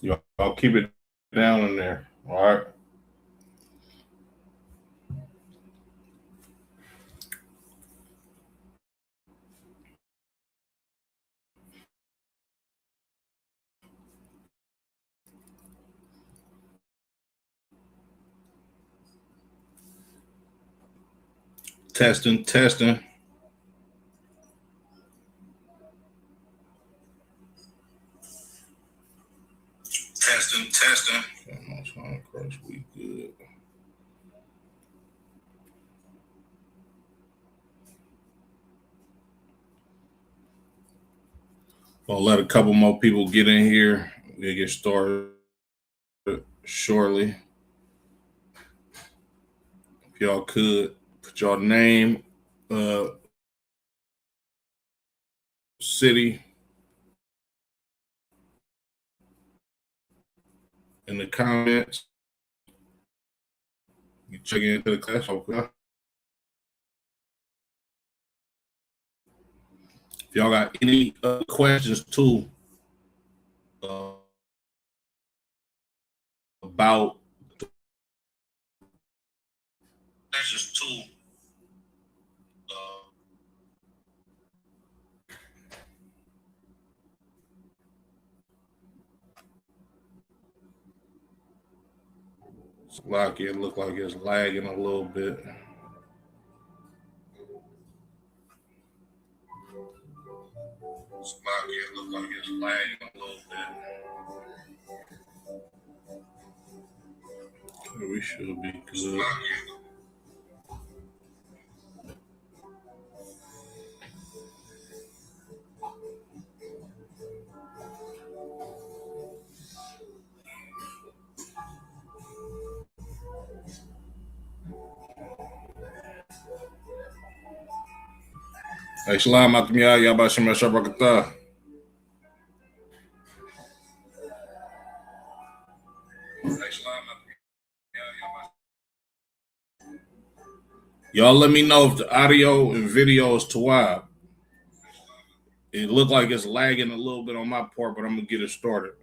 Y'all keep it down in there. All right. Testing, testing. Testing, testing. Okay, crush, we good. I'll let a couple more people get in here. We'll get started shortly. If y'all could put your name, city in the comments. You check into the class. Okay. If y'all got any questions too uh, about questions too. It look like it's lagging a little bit. It look like it's lagging a little bit. We should be good. Hey, Shalom, Akamiyah, Yabashim Shabrakata. Y'all let me know if the audio and video is tawab. It looked like it's lagging a little bit on my part, but I'm going to get it started.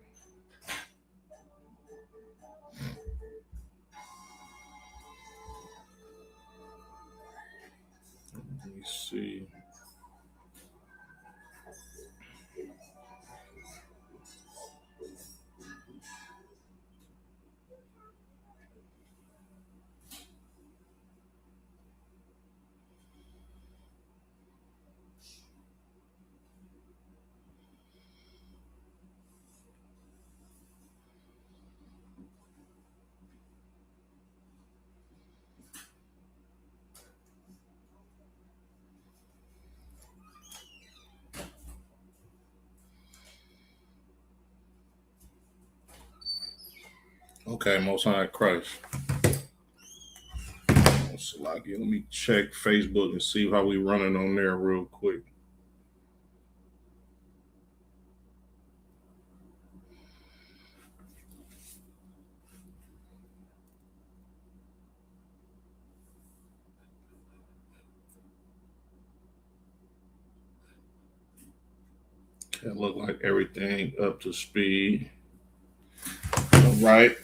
Let me see. Okay, Most High Christ. Let me check Facebook and see how we running on there real quick. It look like everything up to speed. All right.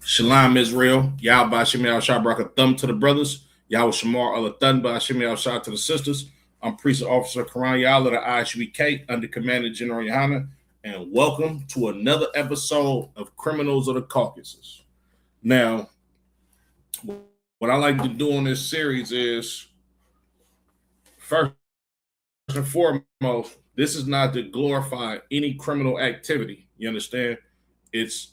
Shalom Israel. Yah Bashim Al Shabraka Thumb to the brothers. Yahweh Shamar Allah Thun Bashim Al Shah to the sisters. I'm Priest Officer Karan Yah of the IHBK under Commander General Yohana. And welcome to another episode of Criminals of the Caucasus. Now, what I like to do on this series is first and foremost, this is not to glorify any criminal activity. You understand? It's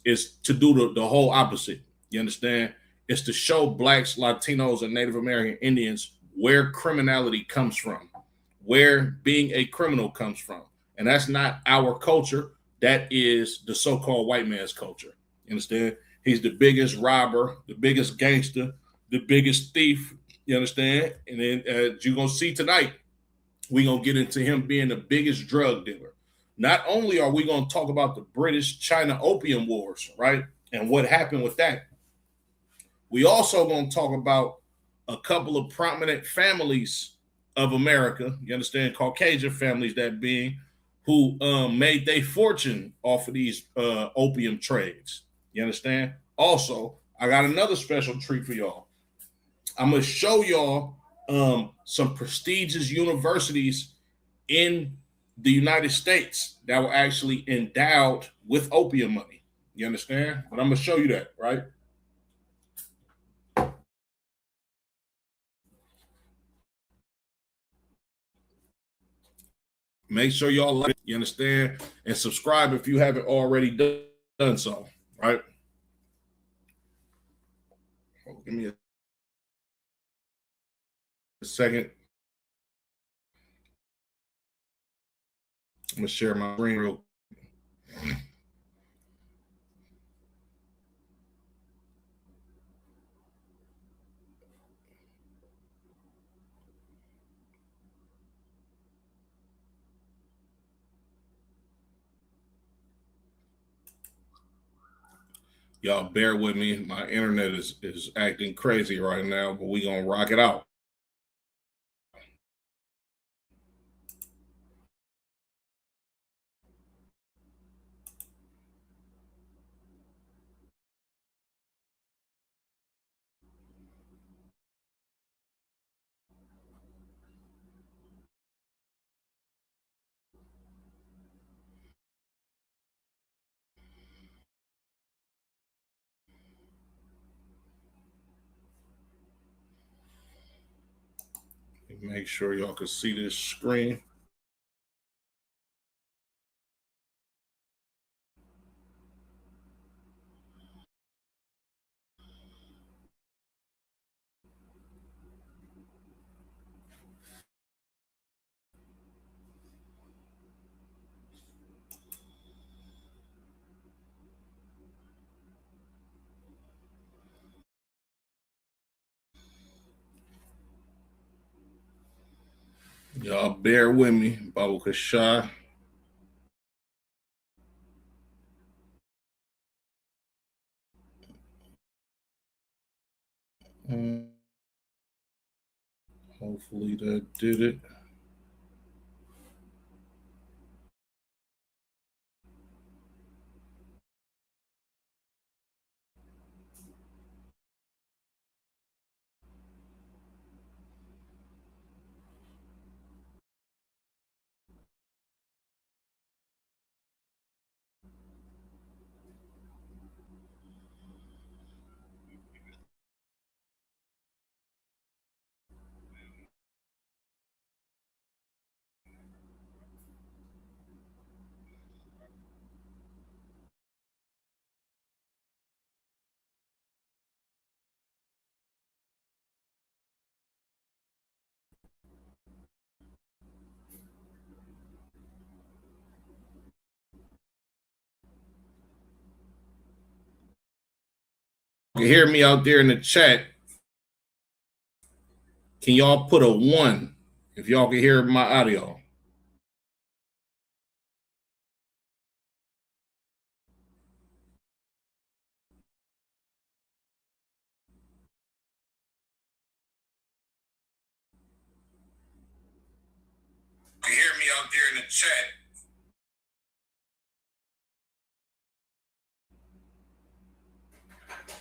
to do the whole opposite. You understand? It's to show blacks, Latinos, and Native American Indians where criminality comes from, where being a criminal comes from. And that's not our culture. That is the so-called white man's culture. You understand? He's the biggest robber, the biggest gangster, the biggest thief. You understand? And then as you're going to see tonight, we're going to get into him being the biggest drug dealer. Not only are we going to talk about the British-China Opium Wars, right, and what happened with that, we also going to talk about a couple of prominent families of America, you understand, Caucasian families that being, who made their fortune off of these opium trades. You understand? Also, I got another special treat for y'all. I'm gonna show y'all some prestigious universities in the United States that were actually endowed with opium money. You understand? But I'm gonna show you that, right? Make sure y'all like it, you understand, and subscribe if you haven't already done so, right? Give me a second. I'm gonna share my screen real. Y'all bear with me. My internet is acting crazy right now, but we gonna rock it out. Make sure y'all can see this screen. Y'all bear with me, Baba Kasha. Hopefully that did it. You can hear me out there in the chat. Can y'all put a 1 if y'all can hear my audio? You hear me out there in the chat?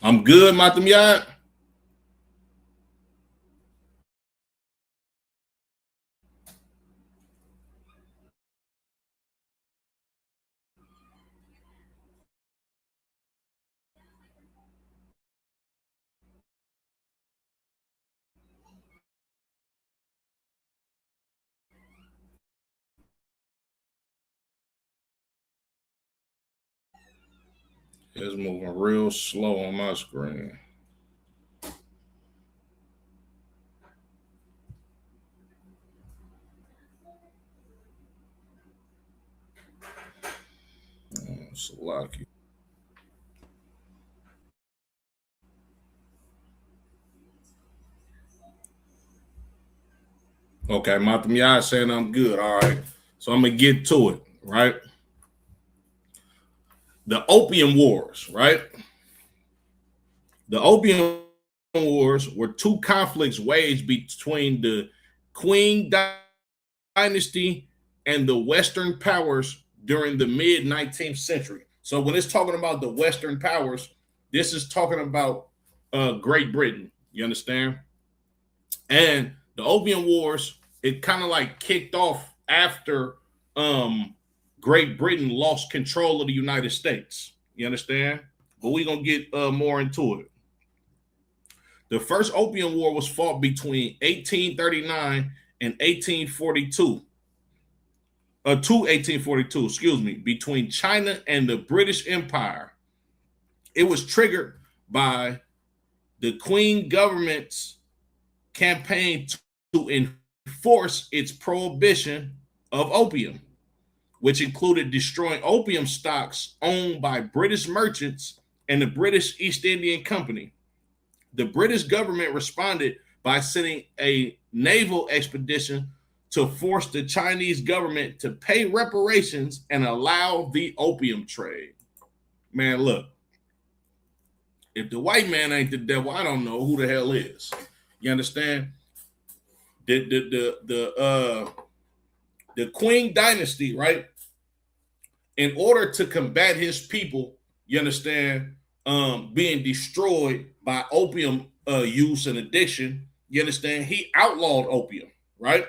I'm good, Matam Yad. It's moving real slow on my screen. It's lucky. Okay, Matam Yad saying I'm good. All right. So I'm going to get to it, right? The Opium Wars, right? The Opium Wars were two conflicts waged between the Qing dynasty and the Western powers during the mid 19th century. So when it's talking about the Western powers, this is talking about Great Britain. You understand? And the Opium Wars, it kind of like kicked off after Great Britain lost control of the United States. You understand? But we're going to get more into it. The first Opium War was fought between 1839 and 1842. To 1842, excuse me, between China and the British Empire. It was triggered by the Queen government's campaign to enforce its prohibition of opium, which included destroying opium stocks owned by British merchants and the British East Indian Company. The British government responded by sending a naval expedition to force the Chinese government to pay reparations and allow the opium trade. Man, look, if the white man ain't the devil, I don't know who the hell is. You understand? The Qing dynasty, right? In order to combat his people, you understand, being destroyed by opium use and addiction, you understand, he outlawed opium, right?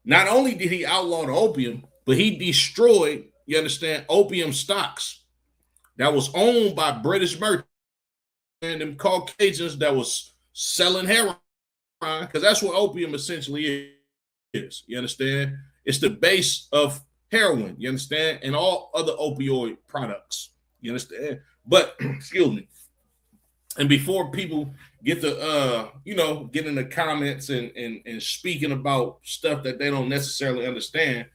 Not only did he outlaw the opium, but he destroyed, you understand, opium stocks that was owned by British merchants and them Caucasians that was selling heroin, because that's what opium essentially is. You understand? It's the base of heroin, you understand, and all other opioid products. You understand? But excuse me. And before people get to get in the comments and speaking about stuff that they don't necessarily understand,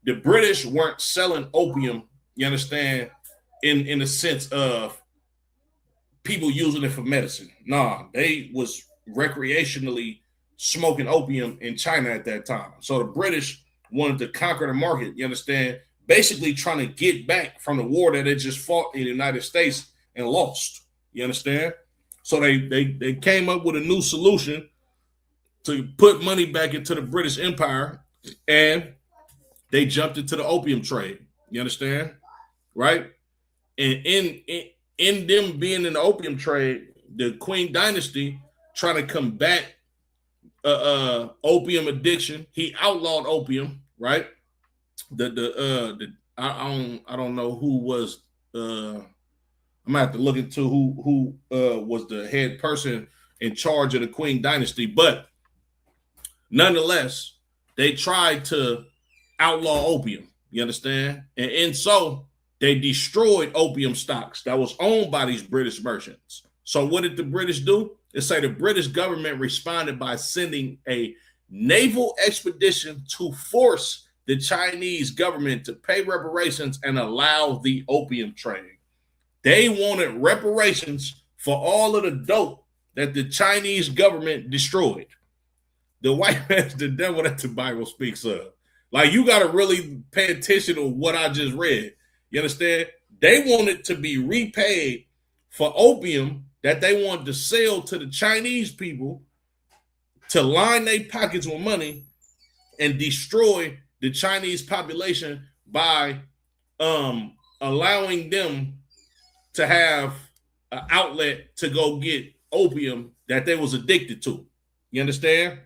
the British weren't selling opium, you understand, in the sense of people using it for medicine. Nah, they was recreationally smoking opium in China at that time. So the British wanted to conquer the market, you understand, basically trying to get back from the war that they just fought in the United States and lost. You understand? So they came up with a new solution to put money back into the British Empire, and they jumped into the opium trade. You understand? Right? And in them being in the opium trade, the Qing dynasty trying to combat opium addiction, he outlawed opium, right? I don't know who was I'm gonna have to look into who was the head person in charge of the Qing dynasty, but nonetheless, they tried to outlaw opium. You understand? And so they destroyed opium stocks that was owned by these British merchants. So what did the British do? They say the British government responded by sending a naval expedition to force the Chinese government to pay reparations and allow the opium trade. They wanted reparations for all of the dope that the Chinese government destroyed. The white man's the devil that the Bible speaks of. Like, you got to really pay attention to what I just read. You understand? They wanted to be repaid for opium that they wanted to sell to the Chinese people to line their pockets with money and destroy the Chinese population by allowing them to have an outlet to go get opium that they was addicted to. You understand?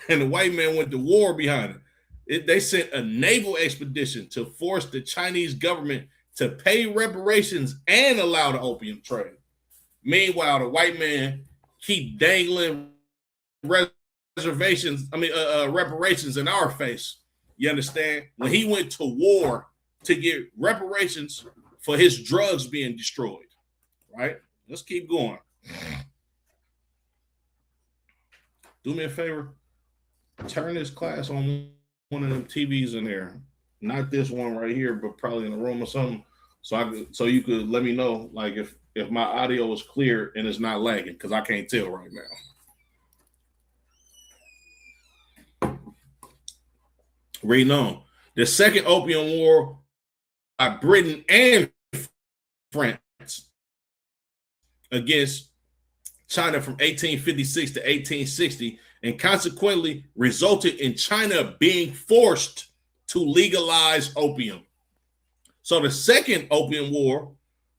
And the white man went to war behind it. They sent a naval expedition to force the Chinese government to pay reparations and allow the opium trade. Meanwhile, the white man keep dangling reparations in our face. You understand? When he went to war to get reparations for his drugs being destroyed, right? Let's keep going. Do me a favor. Turn this class on one of them TVs in there. Not this one right here, but probably in a room or something. So you could let me know, like, if my audio is clear and it's not lagging, because I can't tell right now. Reading on. The Second Opium War by Britain and France against China from 1856 to 1860 and consequently resulted in China being forced to legalize opium. So the second Opium War,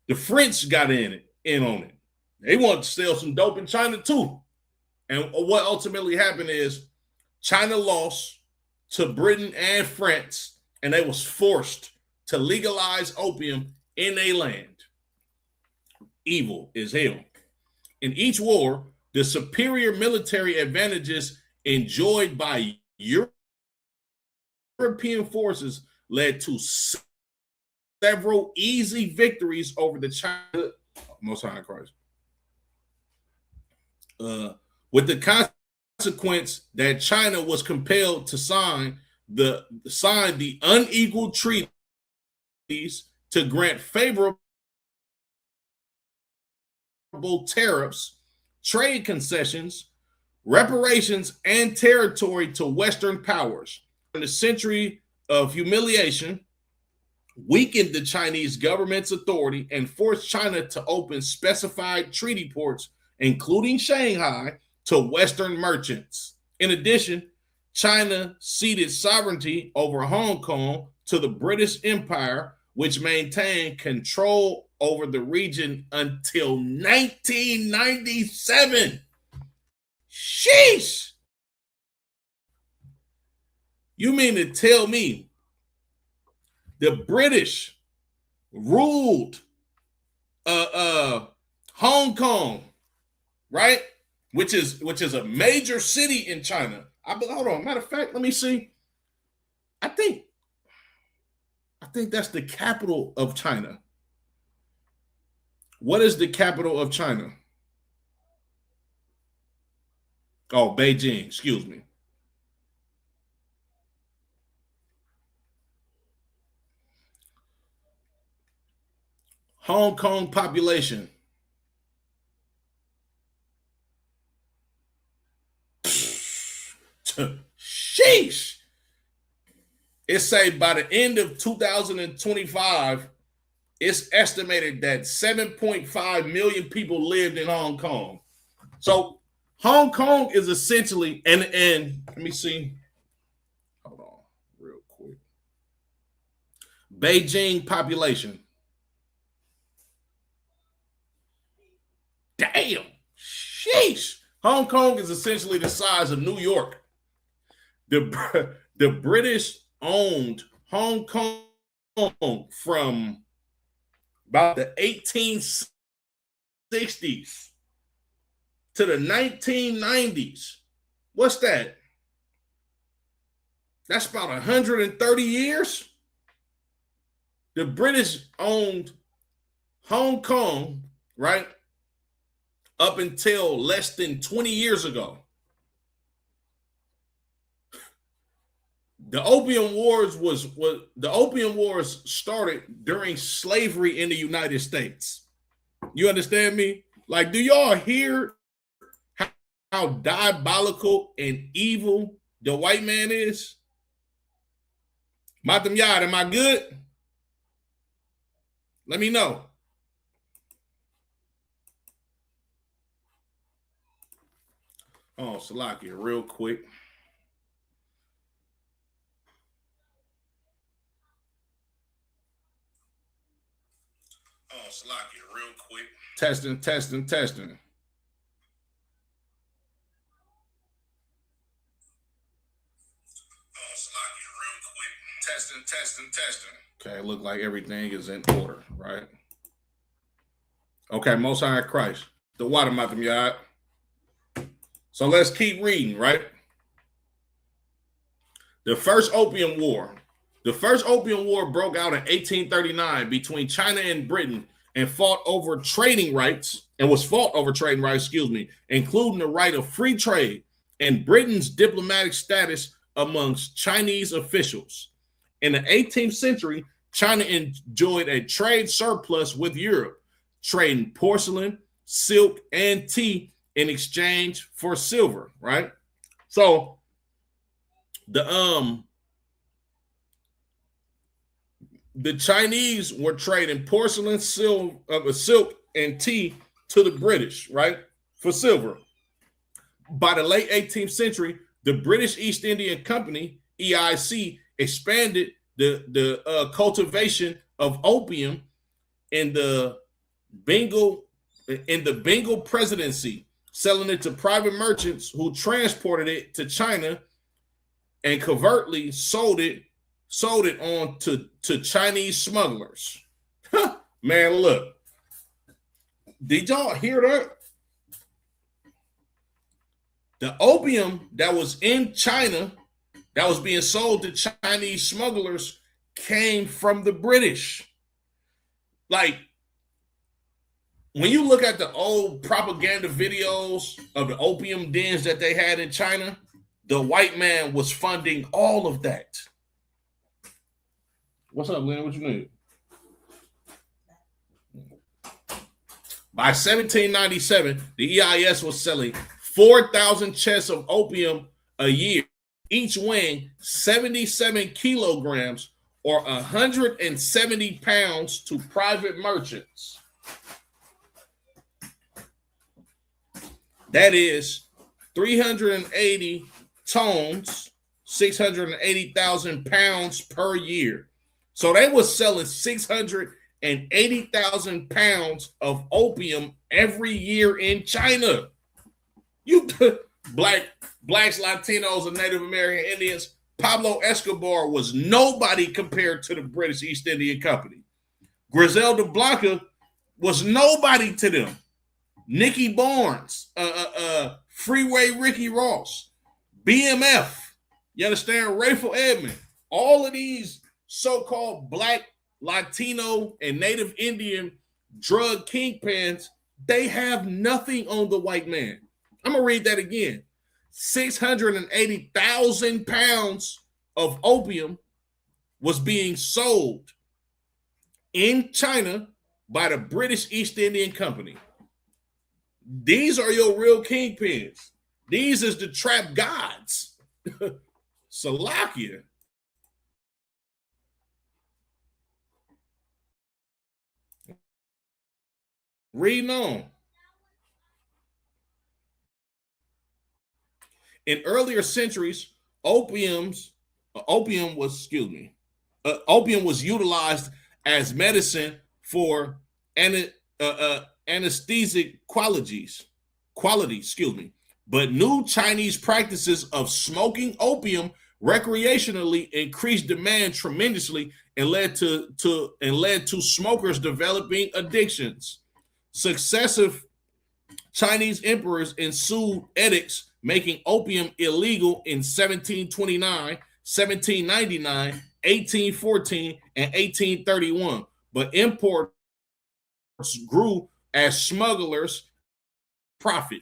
the French got in on it. They wanted to sell some dope in China too. And what ultimately happened is China lost to Britain and France, and they was forced to legalize opium in their land. Evil as hell. In each war, the superior military advantages enjoyed by European forces led to several easy victories over the China, Most High Christ. With the consequence that China was compelled to sign the unequal treaties to grant favorable tariffs, trade concessions, reparations, and territory to Western powers. In the century of humiliation, weakened the Chinese government's authority and forced China to open specified treaty ports, including Shanghai, to Western merchants. In addition, China ceded sovereignty over Hong Kong to the British Empire, which maintained control over the region until 1997. Sheesh! You mean to tell me the British ruled Hong Kong, right? Which is a major city in China. Hold on. Matter of fact, let me see. I think that's the capital of China. What is the capital of China? Oh, Beijing. Excuse me. Hong Kong population. Sheesh. It's say by the end of 2025, it's estimated that 7.5 million people lived in Hong Kong. So Hong Kong is essentially, and let me see. Hold on real quick. Beijing population. Damn. Sheesh. Hong Kong is essentially the size of New York. The British owned Hong Kong from about the 1860s to the 1990s. What's that? That's about 130 years. The British owned Hong Kong, right, up until less than 20 years ago. The Opium Wars started during slavery in the United States. You understand me? Like, do y'all hear how diabolical and evil the white man is? Matam Yad, am I good? Let me know. Oh, Salakia, real quick. Oh, Salakia, real quick. Testing. Oh, Salakia, real quick. Testing. Okay, look like everything is in order, right? Okay, Most High Christ. The water Matam Yad. So let's keep reading, right? The first Opium War broke out in 1839 between China and Britain and was fought over trading rights, including the right of free trade and Britain's diplomatic status amongst Chinese officials. In the 18th century, China enjoyed a trade surplus with Europe, trading porcelain, silk, and tea in exchange for silver, right? So the Chinese were trading porcelain, silk, and tea to the British, right, for silver. By the late 18th century, the British East Indian Company (EIC) expanded the cultivation of opium in the Bengal presidency, selling it to private merchants who transported it to China and covertly sold it on to Chinese smugglers. Man, look, did y'all hear that? The opium that was in China that was being sold to Chinese smugglers came from the British. Like, when you look at the old propaganda videos of the opium dens that they had in China, the white man was funding all of that. What's up, Lynn? What you need? By 1797, the EIS was selling 4,000 chests of opium a year, each weighing 77 kilograms or 170 pounds to private merchants. That is 380 tons, 680,000 pounds per year. So they was selling 680,000 pounds of opium every year in China. You blacks, Latinos, and Native American Indians, Pablo Escobar was nobody compared to the British East Indian Company. Griselda Blanca was nobody to them. Nicky Barnes, Freeway Ricky Ross, BMF, you understand? Rayful Edmond, all of these so-called black, Latino, and Native Indian drug kingpins, they have nothing on the white man. I'm going to read that again. 680,000 pounds of opium was being sold in China by the British East Indian Company. These are your real kingpins. These is the trap gods. Salakia. Reading on. In earlier centuries, opium was utilized as medicine for anesthetic qualities. But new Chinese practices of smoking opium recreationally increased demand tremendously and led to smokers developing addictions. Successive Chinese emperors issued edicts making opium illegal in 1729, 1799, 1814, and 1831. But imports grew as smugglers profit.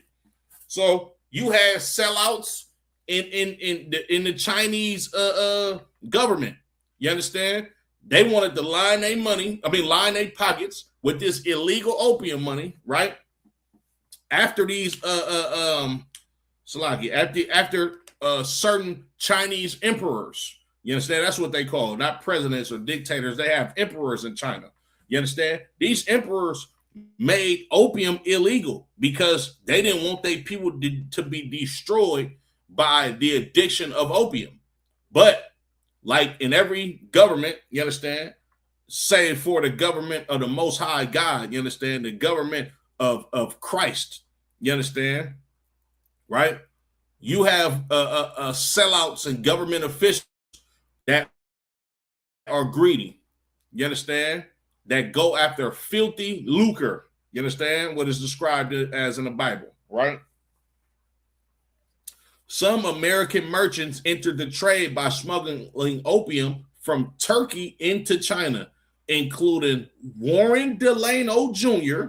So you had sellouts in the Chinese government. You understand? They wanted to line their pockets with this illegal opium money, right? After these after certain Chinese emperors. You understand? That's what they call, not presidents or dictators. They have emperors in China. You understand? These emperors made opium illegal because they didn't want their people to be destroyed by the addiction of opium. But like in every government, you understand, save for the government of the Most High God, you understand, the government of Christ, you understand, right? You have sellouts and government officials that are greedy, you understand, that go after filthy lucre, you understand, what is described as in the Bible, right? Some American merchants entered the trade by smuggling opium from Turkey into China, including Warren Delano Jr.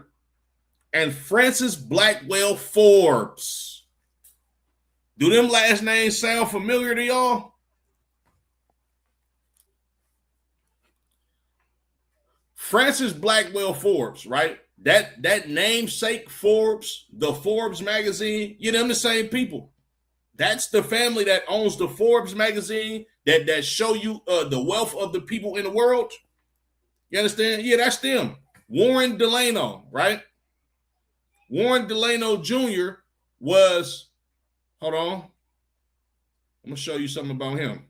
and Francis Blackwell Forbes. Do them last names sound familiar to y'all? Francis Blackwell Forbes, right? That namesake Forbes, the Forbes magazine, you know, them the same people. That's the family that owns the Forbes magazine that show you the wealth of the people in the world. You understand? Yeah, that's them. Warren Delano, right? Warren Delano Jr. was Hold on. I'm going to show you something about him.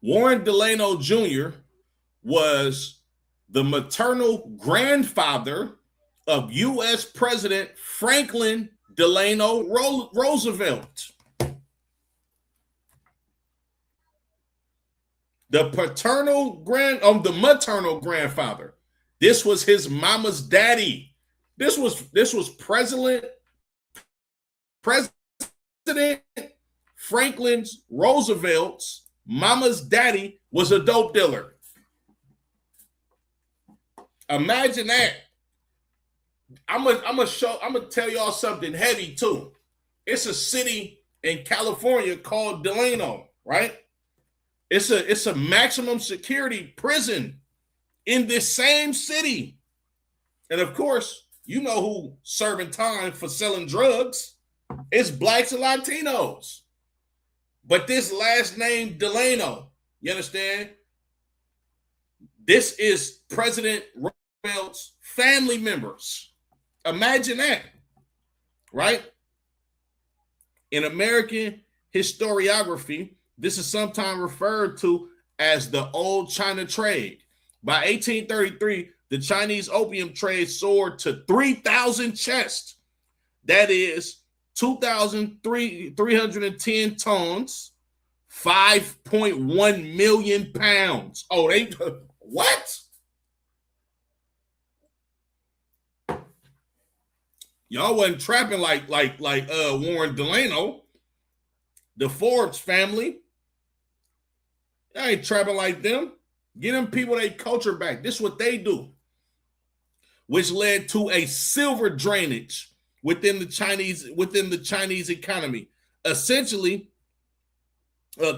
Warren Delano Jr. was the maternal grandfather of U.S. President Franklin Delano Roosevelt. The the maternal grandfather. This was his mama's daddy. This was President Franklin Roosevelt's mama's daddy was a dope dealer. Imagine that. I'm gonna tell y'all something heavy too. It's a city in California called Delano, right? It's a maximum security prison in this same city. And of course, you know who serving time for selling drugs. It's blacks and Latinos. But this last name Delano, you understand? This is President Roosevelt's family members. Imagine that, right? In American historiography, this is sometimes referred to as the Old China Trade. By 1833, the Chinese opium trade soared to 3,000 chests. That is 2,310 tons, 5.1 million pounds. Oh, they what? Y'all wasn't trapping like Warren Delano, the Forbes family. Y'all ain't trapping like them. Get them people their culture back. This is what they do, which led to a silver drainage within the Chinese economy, essentially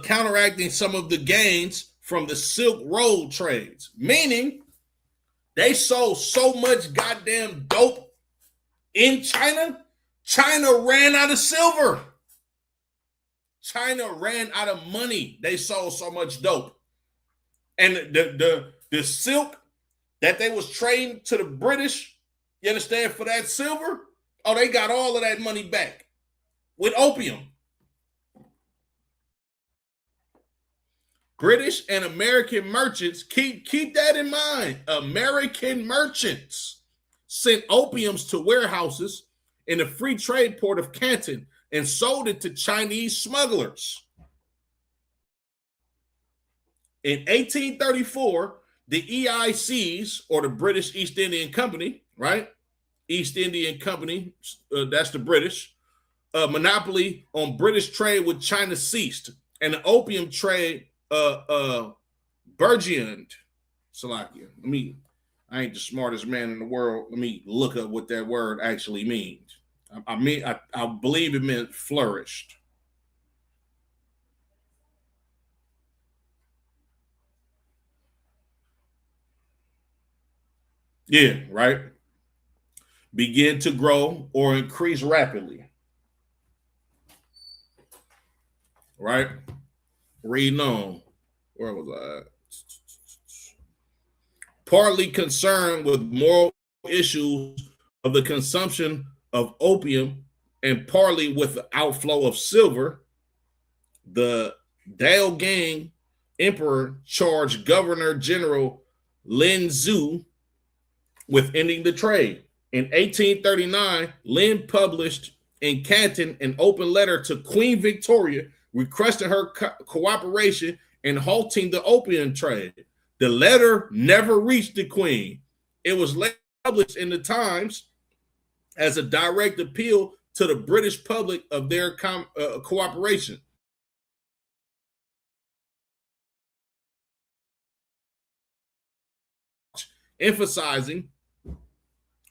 counteracting some of the gains from the Silk Road trades. Meaning, they sold so much goddamn dope in China. China ran out of silver. China ran out of money. They sold so much dope. And the silk that they was trading to the British, you understand, for that silver, oh, they got all of that money back with opium. British and American merchants, keep that in mind. American merchants sent opiums to warehouses in the free trade port of Canton and sold it to Chinese smugglers. In 1834, the EICs, or the British East Indian Company, right? East Indian Company, that's the British, monopoly on British trade with China ceased, and the opium trade burgeoned. Salakia. I ain't the smartest man in the world. Let me look up what that word actually means. I believe it meant flourished. Yeah, right. Begin to grow or increase rapidly. Right? Reading on. Where was I? Partly concerned with moral issues of the consumption of opium and partly with the outflow of silver, the Dao Gang Emperor charged Governor General Lin Zhu with ending the trade. In 1839, Lin published in Canton an open letter to Queen Victoria requesting her cooperation in halting the opium trade. The letter never reached the Queen. It was later published in the Times as a direct appeal to the British public of their cooperation. Emphasizing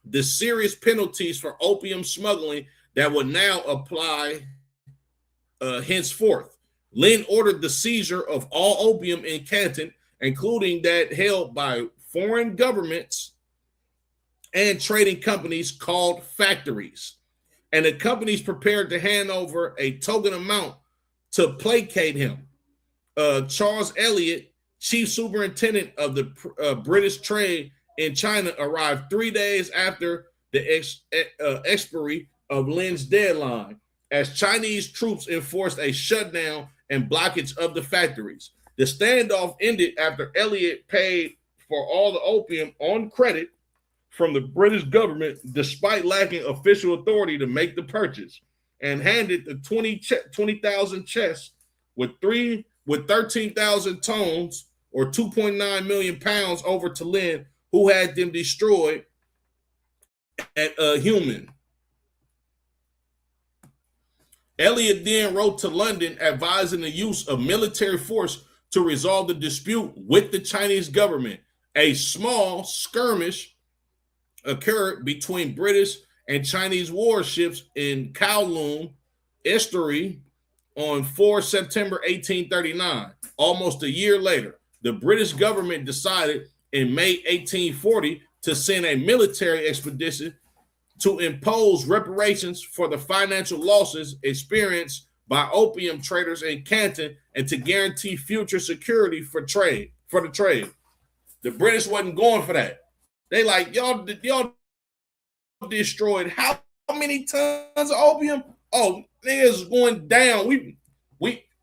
the serious penalties for opium smuggling that would now apply henceforth. Lin ordered the seizure of all opium in Canton, including that held by foreign governments and trading companies called factories. And the companies prepared to hand over a token amount to placate him. Charles Eliot, chief superintendent of the British trade in China, arrived 3 days after the expiry of Lin's deadline, as Chinese troops enforced a shutdown and blockage of the factories. The standoff ended after Elliot paid for all the opium on credit from the British government, despite lacking official authority to make the purchase, and handed the 20,000 chests with 13,000 tons or 2.9 million pounds over to Lin, who had them destroyed at Human. Elliot then wrote to London advising the use of military force to resolve the dispute with the Chinese government. A small skirmish occurred between British and Chinese warships in Kowloon Estuary on 4 September 1839. Almost a year later, the British government decided in May 1840 to send a military expedition to impose reparations for the financial losses experienced by opium traders in Canton and to guarantee future security for the trade. The British wasn't going for that. They like, y'all destroyed how many tons of opium? Oh, niggas going down.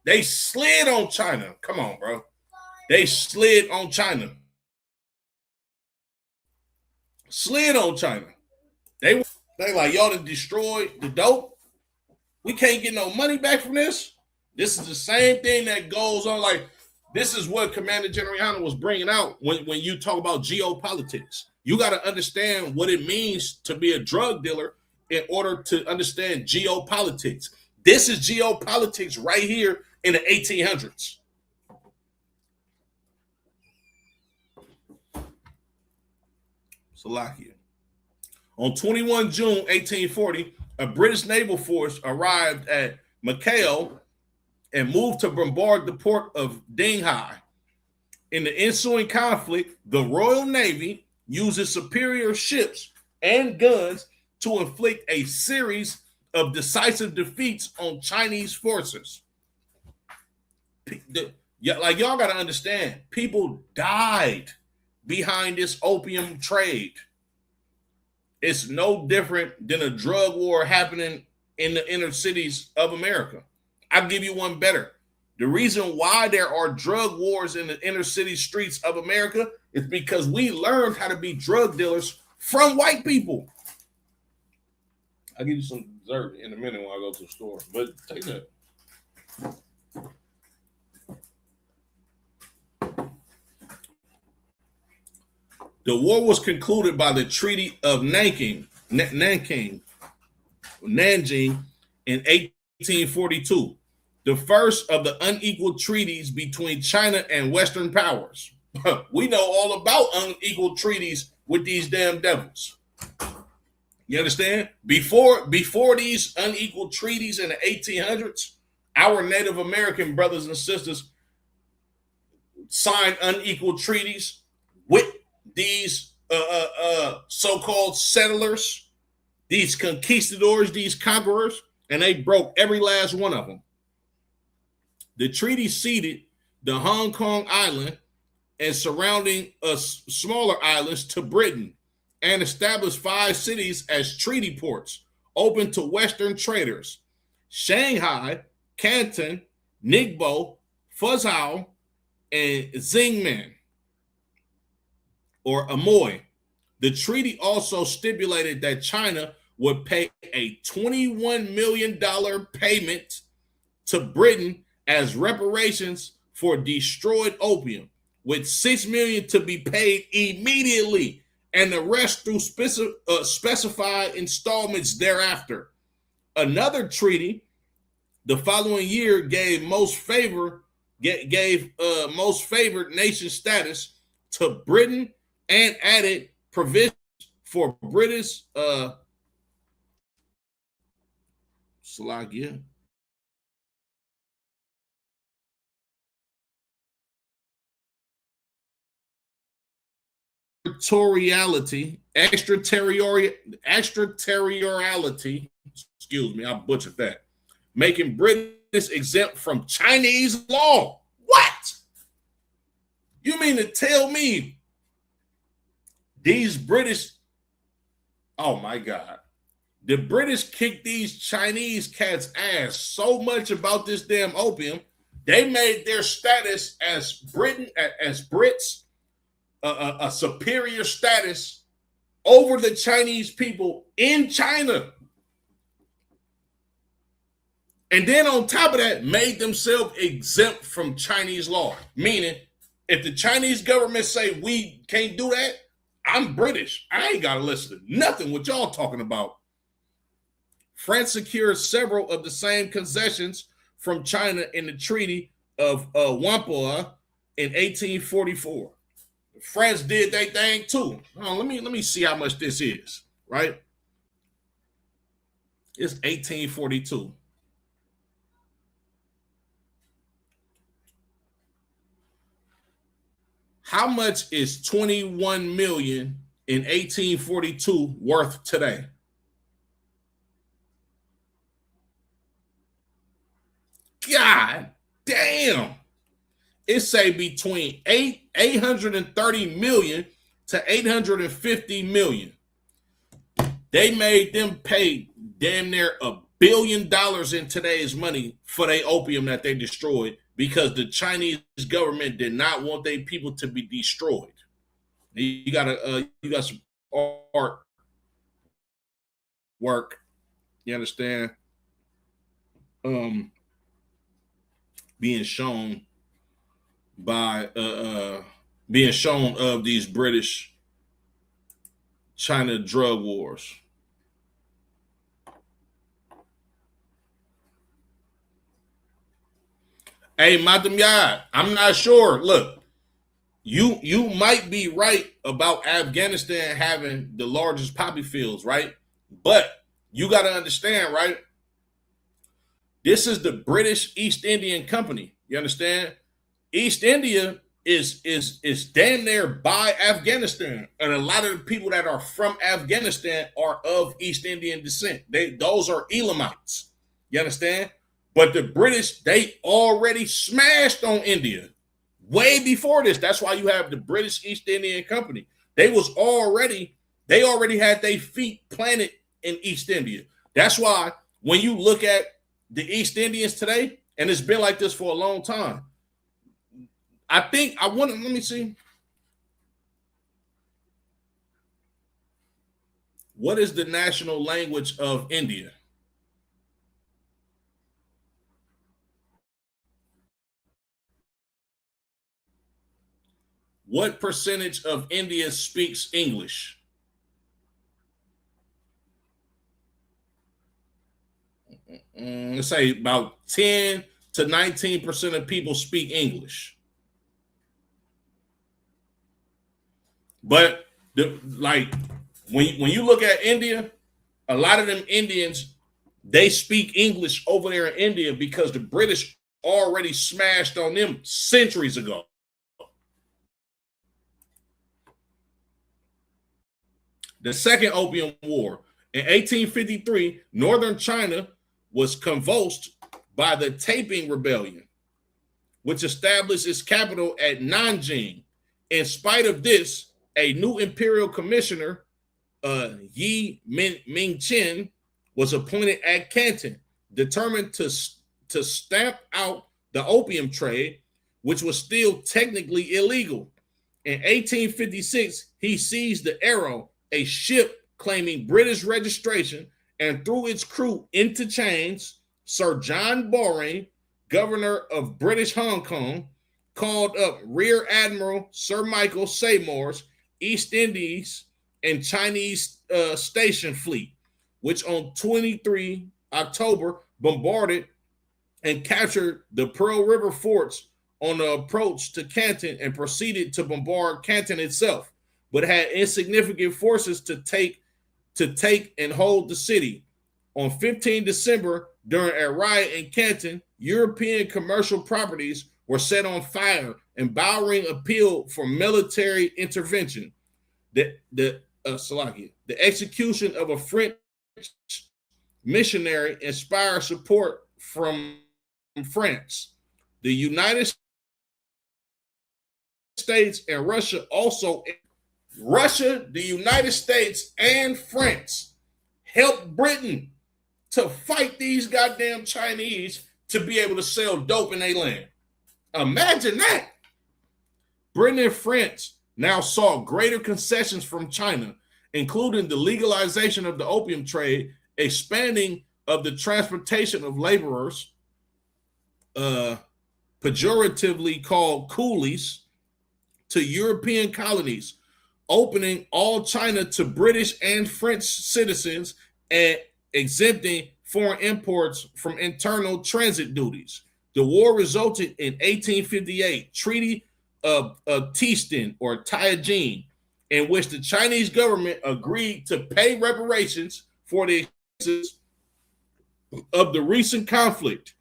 They slid on China. Come on, bro. They slid on China. Slid on China. They like, y'all done destroyed the dope. We can't get no money back from this. This is the same thing that goes on. Like, this is what Commander General Yana was bringing out when you talk about geopolitics. You got to understand what it means to be a drug dealer in order to understand geopolitics. This is geopolitics right here in the 1800s. Slovakia. On 21 June 1840, a British naval force arrived at Macao and moved to bombard the port of Dinghai. In the ensuing conflict, the Royal Navy uses superior ships and guns to inflict a series of decisive defeats on Chinese forces. Like, y'all got to understand, people died behind this opium trade. It's no different than a drug war happening in the inner cities of America. I'll give you one better. The reason why there are drug wars in the inner city streets of America is because we learned how to be drug dealers from white people. I'll give you some dessert in a minute when I go to the store, but take that. The war was concluded by the Treaty of Nanjing in 1842, the first of the unequal treaties between China and Western powers. We know all about unequal treaties with these damn devils. You understand? Before these unequal treaties in the 1800s, our Native American brothers and sisters signed unequal treaties with these so-called settlers, these conquistadors, these conquerors, and they broke every last one of them. The treaty ceded the Hong Kong island and surrounding smaller islands to Britain and established 5 cities as treaty ports open to Western traders: Shanghai, Canton, Ningbo, Fuzhou, and Xingmen, or Amoy. The treaty also stipulated that China would pay a $21 million payment to Britain as reparations for destroyed opium, with $6 million to be paid immediately and the rest through specified installments thereafter. Another treaty the following year gave most favored nation status to Britain and added provisions for British Slovakia. Extraterritoriality, excuse me, I butchered that, making Britain exempt from Chinese law. What? You mean to tell me these British, oh my God, the British kicked these Chinese cats' ass so much about this damn opium, they made their status as Britain, as Brits, a superior status over the Chinese people in China. And then on top of that, made themselves exempt from Chinese law. Meaning, if the Chinese government say we can't do that, I'm British. I ain't got to listen to nothing what y'all talking about. France secured several of the same concessions from China in the Treaty of Whampoa in 1844. France did their thing too. Oh, let me see how much this is, right? It's 1842. How much is 21 million in 1842 worth today? God damn. It say between 830 million to 850 million. They made them pay damn near $1 billion in today's money for their opium that they destroyed because the Chinese government did not want their people to be destroyed. You got some art work. You understand? Being shown by being shown of these British China drug wars. Hey, Madam Yad, I'm not sure. Look, you might be right about Afghanistan having the largest poppy fields, right? But you got to understand, right? This is the British East Indian Company. You understand? East India is damn near by Afghanistan, and a lot of the people that are from Afghanistan are of East Indian descent. Those are Elamites. You understand? But the British, they already smashed on India way before this. That's why you have the British East Indian Company. They already had their feet planted in East India. That's why when you look at the East Indians today, and it's been like this for a long time, let me see. What is the national language of India? What percentage of India speaks English? Let's say about 10 to 19% of people speak English. But when you look at India, a lot of them Indians, they speak English over there in India because the British already smashed on them centuries ago. The Second Opium War. In 1853, northern China was convulsed by the Taiping Rebellion, which established its capital at Nanjing. In spite of this, a new imperial commissioner, Yi Mingchen, was appointed at Canton, determined to stamp out the opium trade, which was still technically illegal. In 1856, he seized the Arrow, a ship claiming British registration, and threw its crew into chains. Sir John Boring, governor of British Hong Kong, called up Rear Admiral Sir Michael Seymour's East Indies and Chinese station fleet, which on 23 October bombarded and captured the Pearl River forts on the approach to Canton and proceeded to bombard Canton itself, but had insignificant forces to take and hold the city. On 15 December, during a riot in Canton, European commercial properties were set on fire, and Bowring appealed for military intervention. The execution of a French missionary inspired support from France. The United States and Russia, the United States, and France helped Britain to fight these goddamn Chinese to be able to sell dope in their land. Imagine that. Britain and France now sought greater concessions from China, including the legalization of the opium trade, expanding of the transportation of laborers, pejoratively called coolies, to European colonies, opening all China to British and French citizens and exempting foreign imports from internal transit duties. The war resulted in 1858 Treaty of Teeston or Tianjin, in which the Chinese government agreed to pay reparations for the expenses of the recent conflict,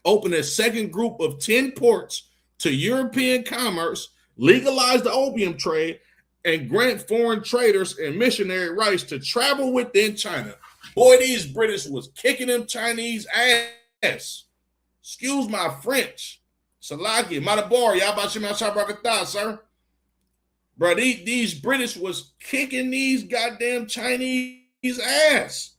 open a second group of 10 ports to European commerce, legalize the opium trade, and grant foreign traders and missionary rights to travel within China. Boy, these British was kicking them Chinese ass. Excuse my French. Salaki, Madabar, Yabashim Shabrakata, sir. Bro, these British was kicking these goddamn Chinese ass.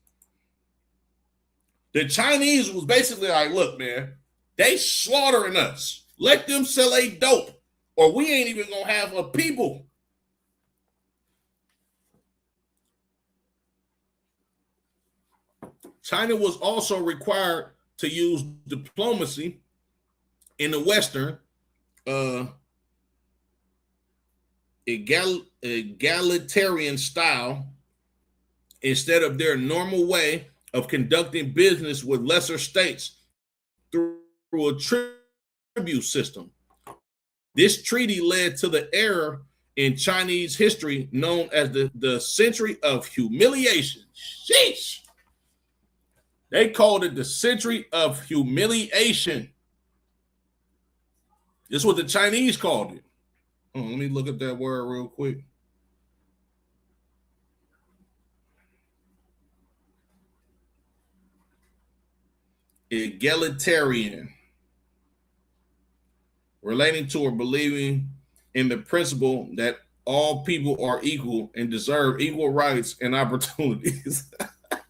The Chinese was basically like, look, man, they slaughtering us. Let them sell a dope, or we ain't even gonna have a people. China was also required to use diplomacy in the Western egalitarian style instead of their normal way of conducting business with lesser states through a tribute system. This treaty led to the era in Chinese history known as the Century of Humiliation. Sheesh. They called it the Century of Humiliation. This is what the Chinese called it. Let me look at that word real quick. Egalitarian, relating to or believing in the principle that all people are equal and deserve equal rights and opportunities.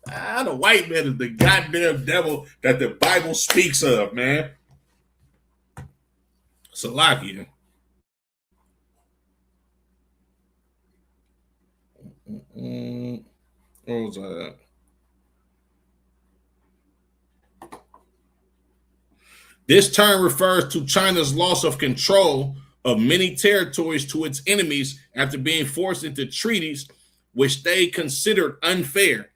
The white man is the goddamn devil that the Bible speaks of, man. Salakia. What was that? This term refers to China's loss of control of many territories to its enemies after being forced into treaties which they considered unfair.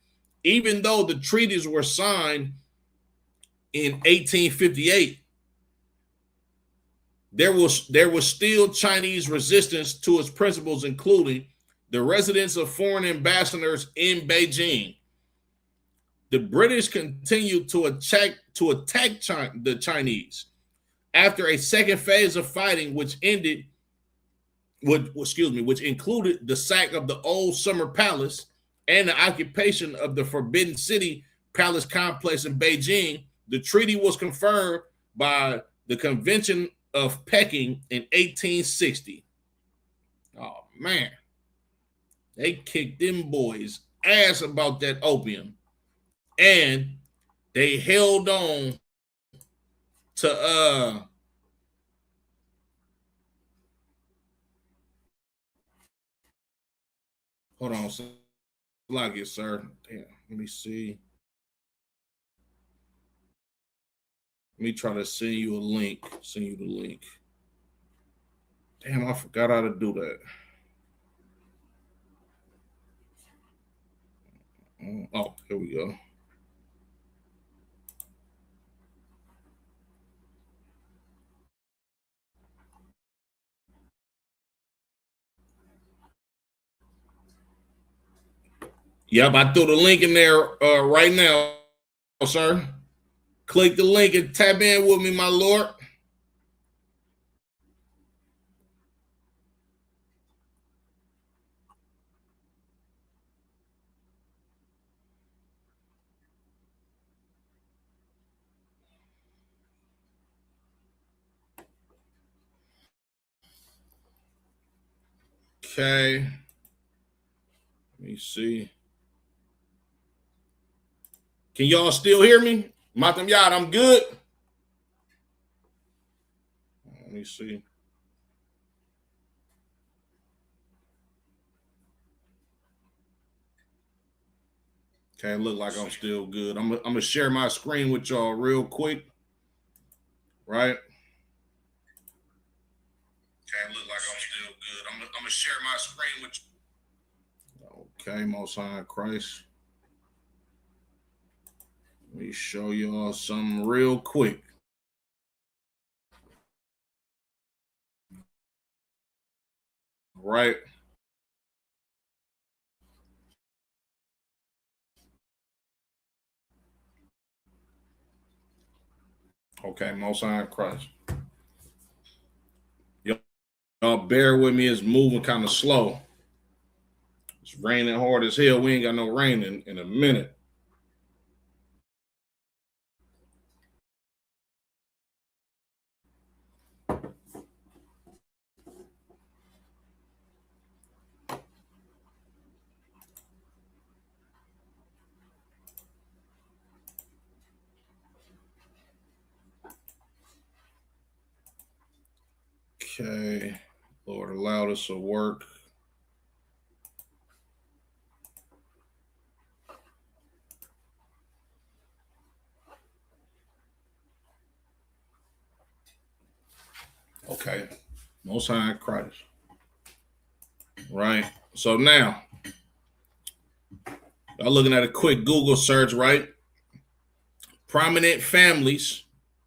Even though the treaties were signed in 1858, there was still Chinese resistance to its principles, including the residence of foreign ambassadors in Beijing. The British continued to attack the Chinese. After a second phase of fighting, which included the sack of the old Summer Palace and the occupation of the Forbidden City Palace complex in Beijing, the treaty was confirmed by the Convention of Peking in 1860. Oh man, they kicked them boys ass about that opium, and they held on to hold on, like it, sir. Damn, let me see. Let me try to send you a link. Send you the link. Damn, I forgot how to do that. Oh, here we go. Yep, I threw the link in there right now, sir. Click the link and tap in with me, my lord. Okay. Let me see. Can y'all still hear me? Matam Yad, I'm good. Let me see. Okay, look like I'm still good. I'm gonna share my screen with y'all real quick. Right? Okay, look like I'm still good. I'm gonna share my screen with you. Okay, Most High Christ. Let me show y'all something real quick. Right? Okay, Most High Christ. Y'all bear with me, it's moving kind of slow. It's raining hard as hell. We ain't got no rain in a minute. Okay. Lord, allow this to work. Okay. Most High Christ. Right. So now, y'all looking at a quick Google search, right? Prominent families,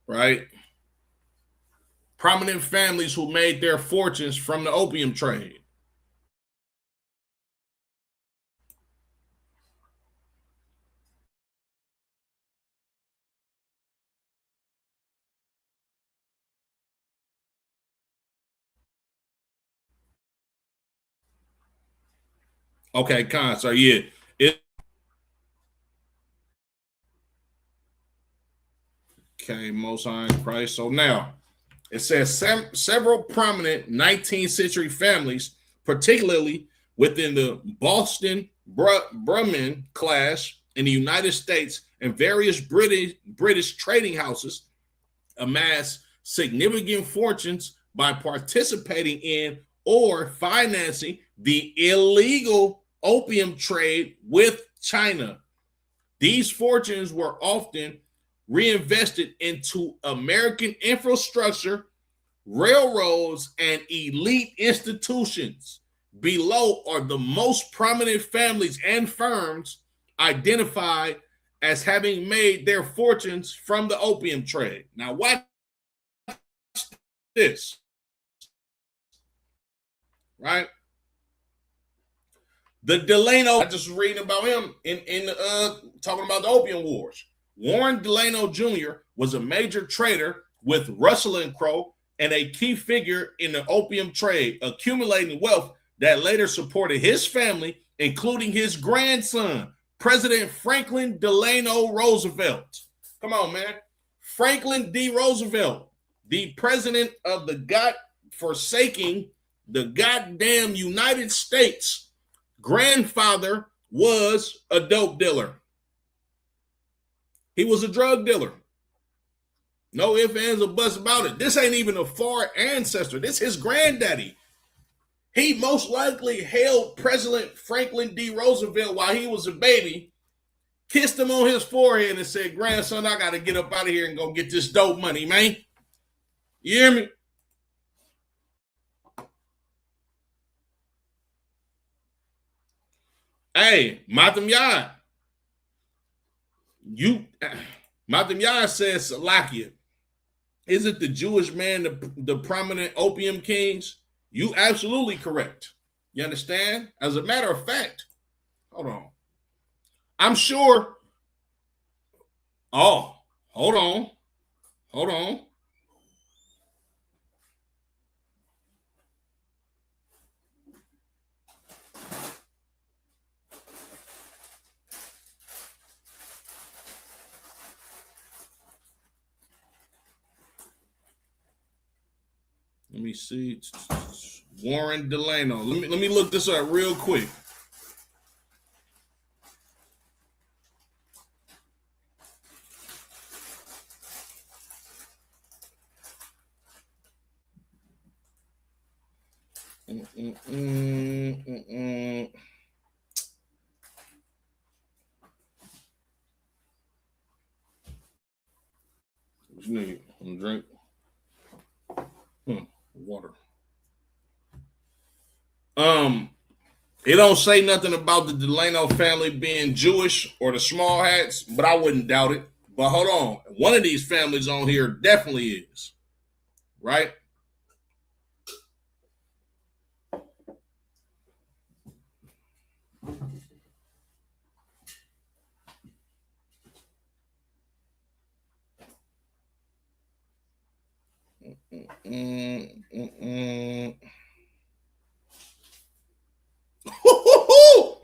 right? Prominent families who made their fortunes from the opium trade. Okay, Con, so yeah. Okay, Most High Christ. So now, it says several prominent 19th century families, particularly within the Boston Brahmin class in the United States and various British trading houses, amassed significant fortunes by participating in or financing the illegal opium trade with China. These fortunes were often reinvested into American infrastructure, railroads, and elite institutions. Below are the most prominent families and firms identified as having made their fortunes from the opium trade. Now, watch this, right? The Delano, I just reading about him in talking about the Opium Wars. Warren Delano Jr. was a major trader with Russell and Crowe and a key figure in the opium trade, accumulating wealth that later supported his family, including his grandson, President Franklin Delano Roosevelt. Come on, man. Franklin D. Roosevelt, the president of the God-forsaking the goddamn United States, grandfather was a dope dealer. He was a drug dealer. No ifs, ands, or buts about it. This ain't even a far ancestor. This is his granddaddy. He most likely held President Franklin D. Roosevelt while he was a baby, kissed him on his forehead and said, grandson, I got to get up out of here and go get this dope money, man. You hear me? Hey, Matam Yad. Matam Yad says Salakia. Isn't the Jewish man the prominent opium kings? You absolutely correct. You understand? As a matter of fact, hold on. I'm sure. Oh, hold on. Hold on. Let me see. Warren Delano. Let me look this up real quick. What you need? Want to drink? Water. It don't say nothing about the Delano family being Jewish or the Small Hats, but I wouldn't doubt it. But hold on, one of these families on here definitely is, right?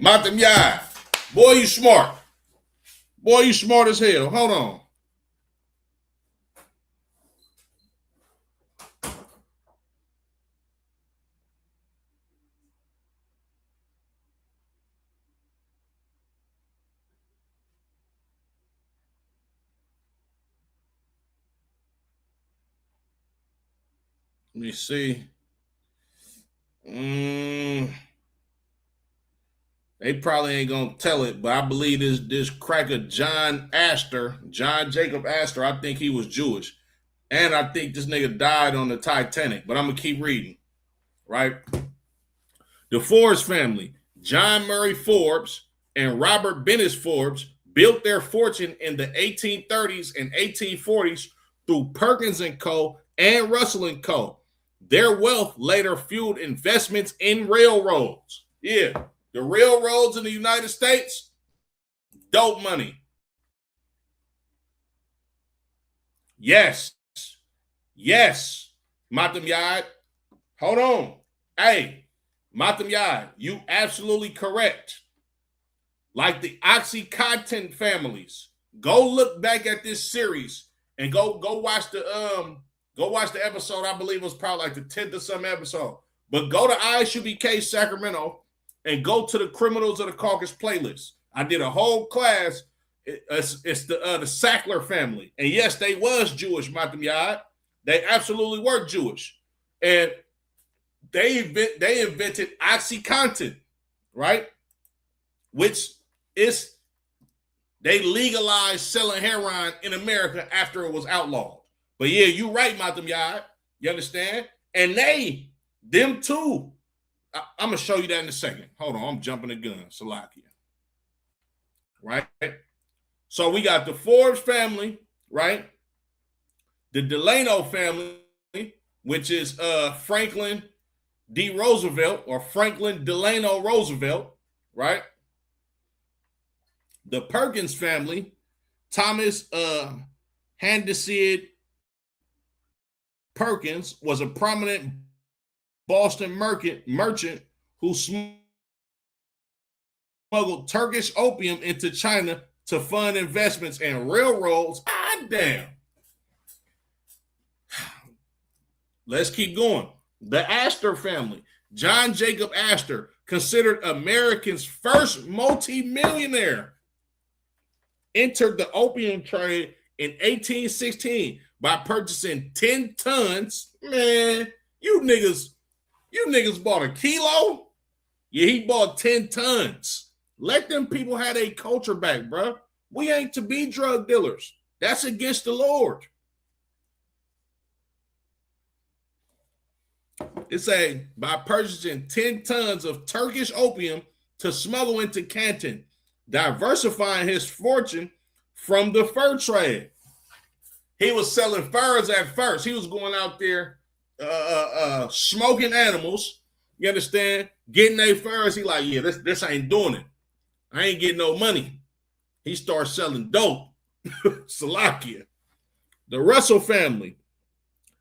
Matam Yai. Boy, you smart. Boy, you smart as hell. Hold on. Let me see. They probably ain't gonna tell it, but I believe this cracker John Jacob Astor, I think he was Jewish. And I think this nigga died on the Titanic, but I'm gonna keep reading, right? The Forbes family, John Murray Forbes and Robert Bennett Forbes, built their fortune in the 1830s and 1840s through Perkins & Co. and Russell & Co. Their wealth later fueled investments in railroads. Yeah, the railroads in the United States, dope money. Yes. Matam Yad. Hold on. Hey, Matam Yad, you absolutely correct. Like the OxyContin families. Go look back at this series and go watch the episode. I believe it was probably like the 10th or some episode. But go to ISUBK Sacramento and go to the Criminals of the Caucasus playlist. I did a whole class. It's the Sackler family. And yes, they was Jewish, Matam Yad. They absolutely were Jewish. And they invented OxyContin, right? Which is, they legalized selling heroin in America after it was outlawed. But yeah, you right, Matam Yad. You understand? And them too. I'm going to show you that in a second. Hold on, I'm jumping the gun. Salakia. Right? So we got the Forbes family, right? The Delano family, which is Franklin D. Roosevelt or Franklin Delano Roosevelt, right? The Perkins family, Thomas Handicid Perkins was a prominent Boston merchant who smuggled Turkish opium into China to fund investments in railroads. God damn. Let's keep going. The Astor family, John Jacob Astor, considered America's first multi-millionaire, entered the opium trade in 1816 by purchasing 10 tons. Man, you niggas bought a kilo? Yeah, he bought 10 tons. Let them people have their culture back, bro. We ain't to be drug dealers. That's against the Lord. It's by purchasing 10 tons of Turkish opium to smuggle into Canton, diversifying his fortune from the fur trade. He was selling furs at first. He was going out there smoking animals. You understand? Getting their furs. He like, yeah, this ain't doing it. I ain't getting no money. He starts selling dope. Salakia. The Russell family.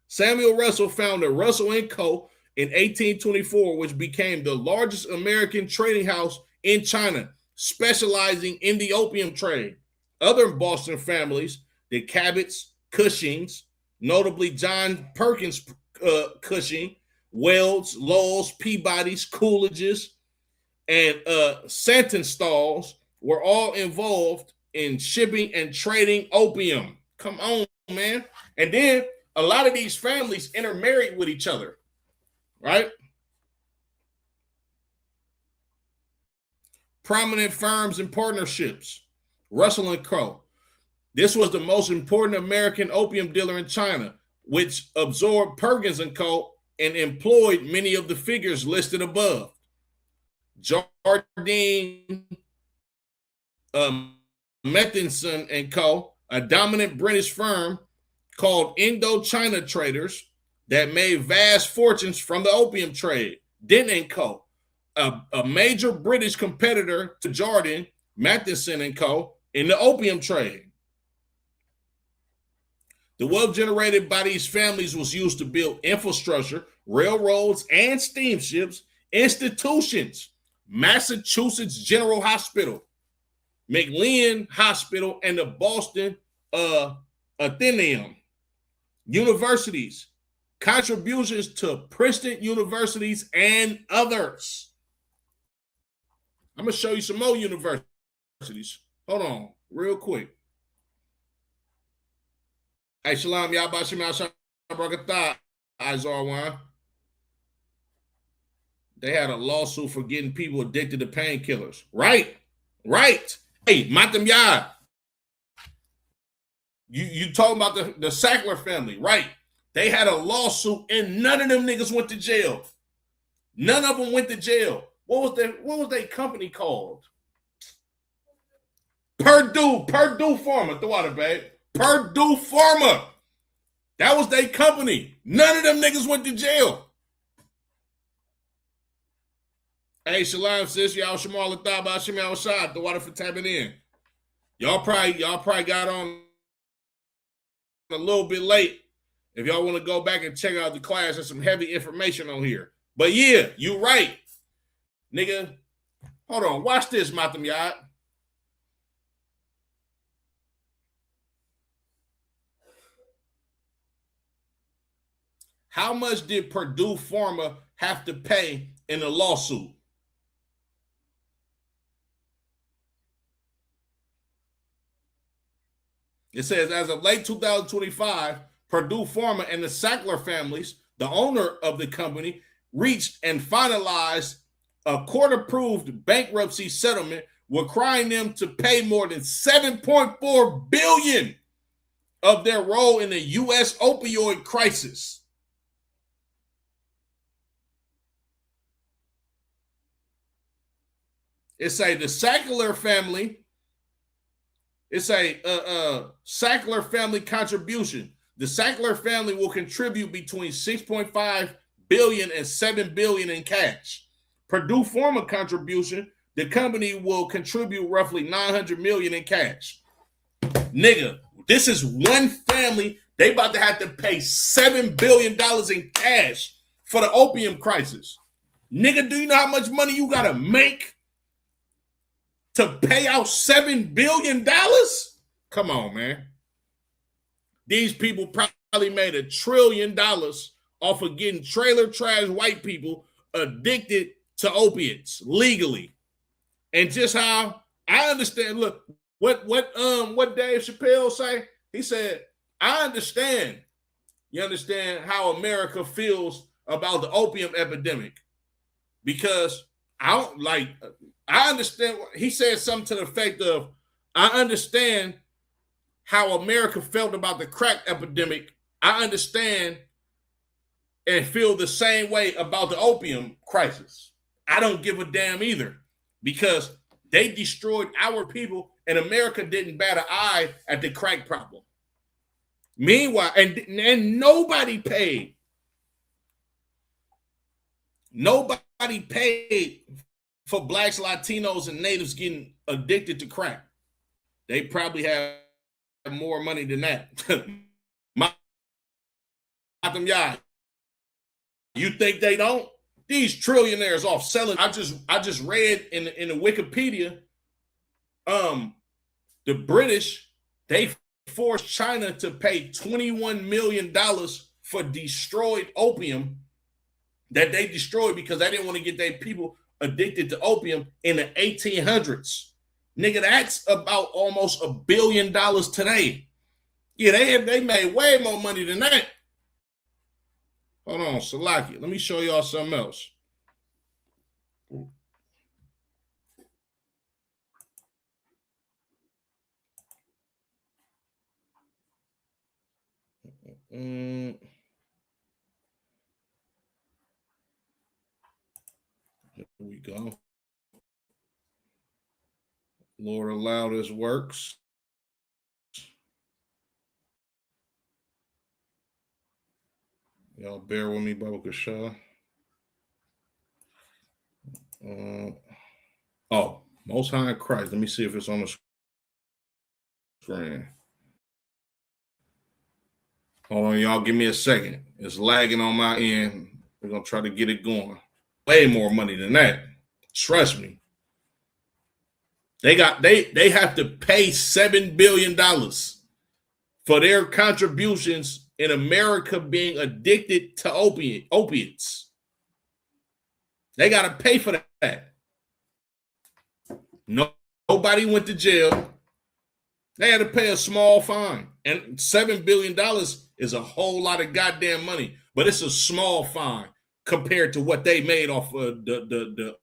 Samuel Russell founded Russell & Co. in 1824, which became the largest American trading house in China, specializing in the opium trade. Other Boston families, the Cabots, Cushings, notably John Perkins Cushing, Wells, Lowell's, Peabody's, Coolidge's, and Santonstalls were all involved in shipping and trading opium. Come on, man. And then a lot of these families intermarried with each other, right? Prominent firms and partnerships. Russell & Co. This was the most important American opium dealer in China, which absorbed Perkins & Co. and employed many of the figures listed above. Jardine Matheson & Co., a dominant British firm called Indochina Traders that made vast fortunes from the opium trade. Dent & Co., a major British competitor to Jardine Matheson & Co. in the opium trade. The wealth generated by these families was used to build infrastructure, railroads, and steamships, institutions, Massachusetts General Hospital, McLean Hospital, and the Boston Athenaeum, universities, contributions to Princeton universities, and others. I'm going to show you some more universities. Hold on, real quick. Hey, Shalom, Yabashim, Al-Shabrakatah, Izarwan. They had a lawsuit for getting people addicted to painkillers. Right. Hey, Matam Yad. You talking about the Sackler family, right? They had a lawsuit and none of them niggas went to jail. None of them went to jail. What was their company called? Purdue Pharma. Throw out a bag. Purdue Pharma. That was their company. None of them niggas went to jail. Hey, Shalom, sis. Y'all Shamal Lataba, Shemal Shad, the water for tapping in. Y'all probably got on a little bit late. If y'all want to go back and check out the class, there's some heavy information on here. But yeah, you right. Nigga. Hold on. Watch this, Matam Yad. How much did Purdue Pharma have to pay in the lawsuit? It says, as of late 2025, Purdue Pharma and the Sackler families, the owner of the company, reached and finalized a court-approved bankruptcy settlement requiring them to pay more than $7.4 billion of their role in the U.S. opioid crisis. It's the Sackler family. It's a Sackler family contribution. The Sackler family will contribute between $6.5 billion and $7 billion in cash. Purdue Pharma contribution, the company will contribute roughly $900 million in cash. Nigga, this is one family. They about to have to pay $7 billion in cash for the opium crisis. Nigga, do you know how much money you gotta make to pay out $7 billion? Come on, man. These people probably made $1 trillion off of getting trailer trash white people addicted to opiates legally. And just how I understand, look, what Dave Chappelle say? He said, I understand. You understand how America feels about the opium epidemic. Because I understand. He said something to the effect of, I understand how America felt about the crack epidemic. I understand and feel the same way about the opium crisis. I don't give a damn either, because they destroyed our people and America didn't bat an eye at the crack problem. Meanwhile, and nobody paid. Nobody paid for blacks, Latinos, and natives getting addicted to crack. They probably have more money than that. You think they don't? These trillionaires off selling. I just read in the Wikipedia, the British, they forced China to pay $21 million for destroyed opium that they destroyed because they didn't want to get their people addicted to opium in the 1800s. Nigga, that's about almost $1 billion today. Yeah, they made way more money than that. Hold on, Salaki. Let me show y'all something else. Here we go. Lord, allow this works. Y'all bear with me, Baba Kasha. Most High in Christ. Let me see if it's on the screen. Hold on, y'all. Give me a second. It's lagging on my end. We're going to try to get it going. Way more money than that. Trust me. They have to pay $7 billion for their contributions in America being addicted to opiates. They got to pay for that. Nobody went to jail. They had to pay a small fine. And $7 billion is a whole lot of goddamn money. But it's a small fine compared to what they made off of the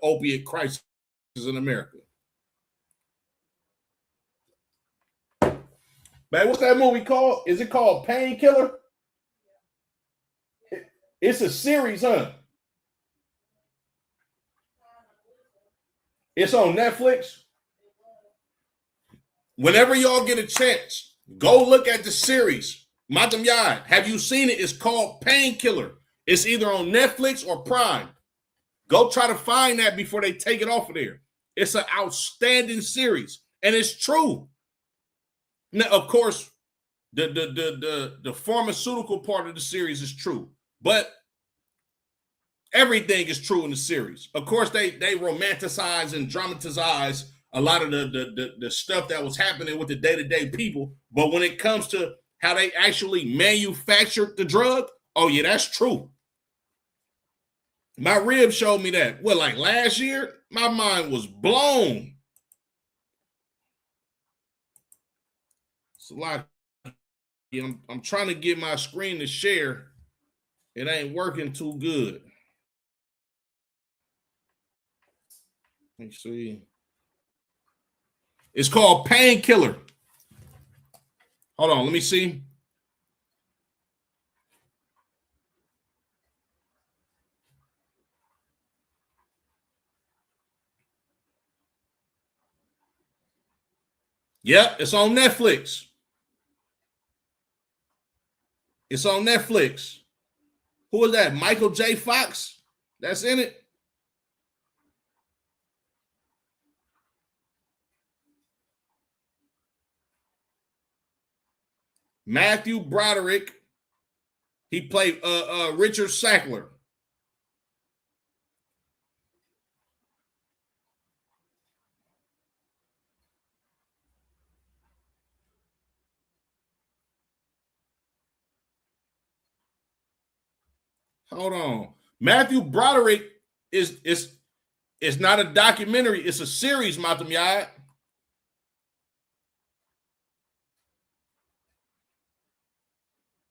opiate crisis in America. Man, what's that movie called? Is it called Painkiller? It's a series, huh? It's on Netflix. Whenever y'all get a chance, go look at the series. Matam Yad, have you seen it? It's called Painkiller. It's either on Netflix or Prime. Go try to find that before they take it off of there. It's an outstanding series, and it's true. Now, of course, the pharmaceutical part of the series is true, but everything is true in the series. Of course, they romanticize and dramatize a lot of the stuff that was happening with the day-to-day people. But when it comes to how they actually manufactured the drug, oh yeah, that's true. My rib showed me that. Well, like last year, my mind was blown. It's a lot. I'm trying to get my screen to share. It ain't working too good. Let me see. It's called Painkiller. Hold on, let me see. Yep, it's on Netflix. It's on Netflix. Who is that? Michael J. Fox? That's in it. Matthew Broderick. He played Richard Sackler. Hold on. Matthew Broderick is not a documentary. It's a series, Matam Yad.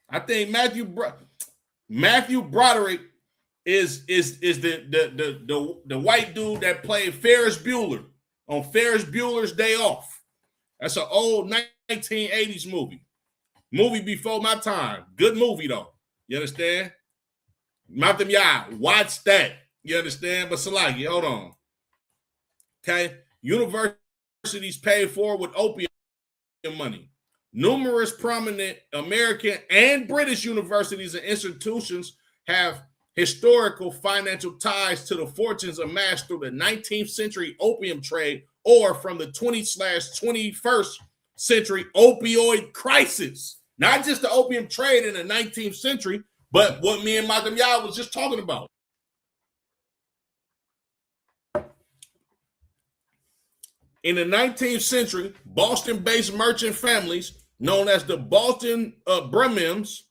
I think Matthew Broderick is the white dude that played Ferris Bueller on Ferris Bueller's Day Off. That's an old 1980s movie. Movie before my time. Good movie though. You understand? Matam Yad, watch that. You understand? But Salaki, hold on. Okay. Universities paid for with opium money. Numerous prominent American and British universities and institutions have historical financial ties to the fortunes amassed through the 19th century opium trade or from the 20/21st century opioid crisis. Not just the opium trade in the 19th century, but what me and Matam Yad was just talking about. In the 19th century, Boston-based merchant families known as the Balkan Brahmins,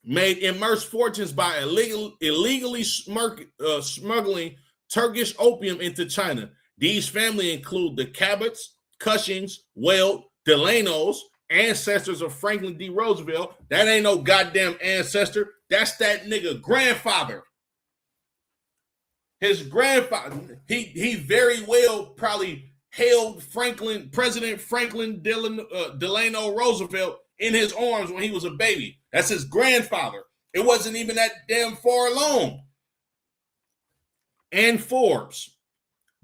made immense fortunes by illegally smuggling Turkish opium into China. These families include the Cabots, Cushings, Weld, Delanos, ancestors of Franklin D. Roosevelt. That ain't no goddamn ancestor. That's that nigga grandfather. His grandfather, he very well probably held President Franklin Delano Roosevelt in his arms when he was a baby. That's his grandfather. It wasn't even that damn far along. And Forbes.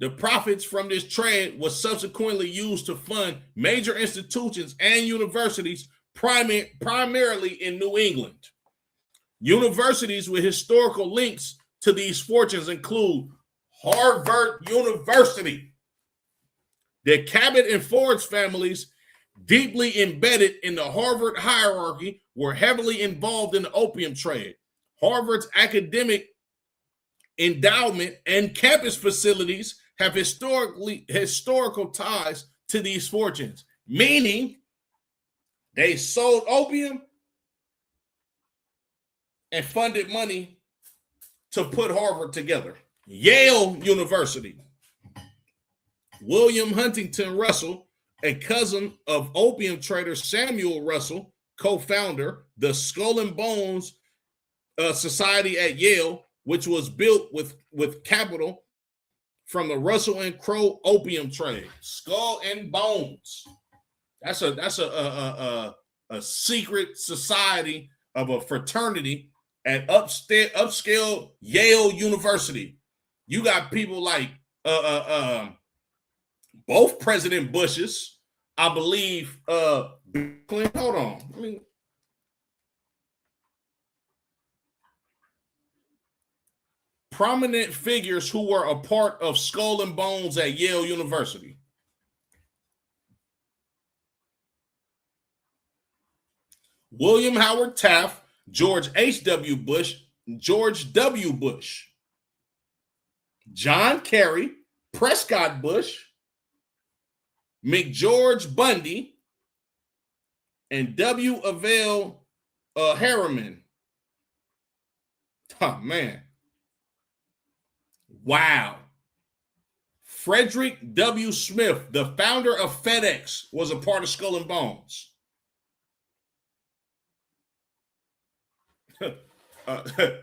The profits from this trade was subsequently used to fund major institutions and universities, primarily in New England. Universities with historical links to these fortunes include Harvard University. The Cabot and Forbes families, deeply embedded in the Harvard hierarchy, were heavily involved in the opium trade. Harvard's academic endowment and campus facilities have historical ties to these fortunes, meaning they sold opium and funded money to put Harvard together. Yale University. William Huntington Russell, a cousin of opium trader Samuel Russell, co-founder the Skull and Bones Society at Yale, which was built with capital from the Russell and Crowe opium trade. Skull and Bones. That's a secret society of a fraternity at upscale Yale University. You got people like both President Bushes, I believe. Clinton, hold on. Prominent figures who were a part of Skull and Bones at Yale University. William Howard Taft, George H.W. Bush, George W. Bush, John Kerry, Prescott Bush, McGeorge Bundy, and W. Avell Harriman. Oh, man. Wow. Frederick W. Smith, the founder of FedEx, was a part of Skull and Bones.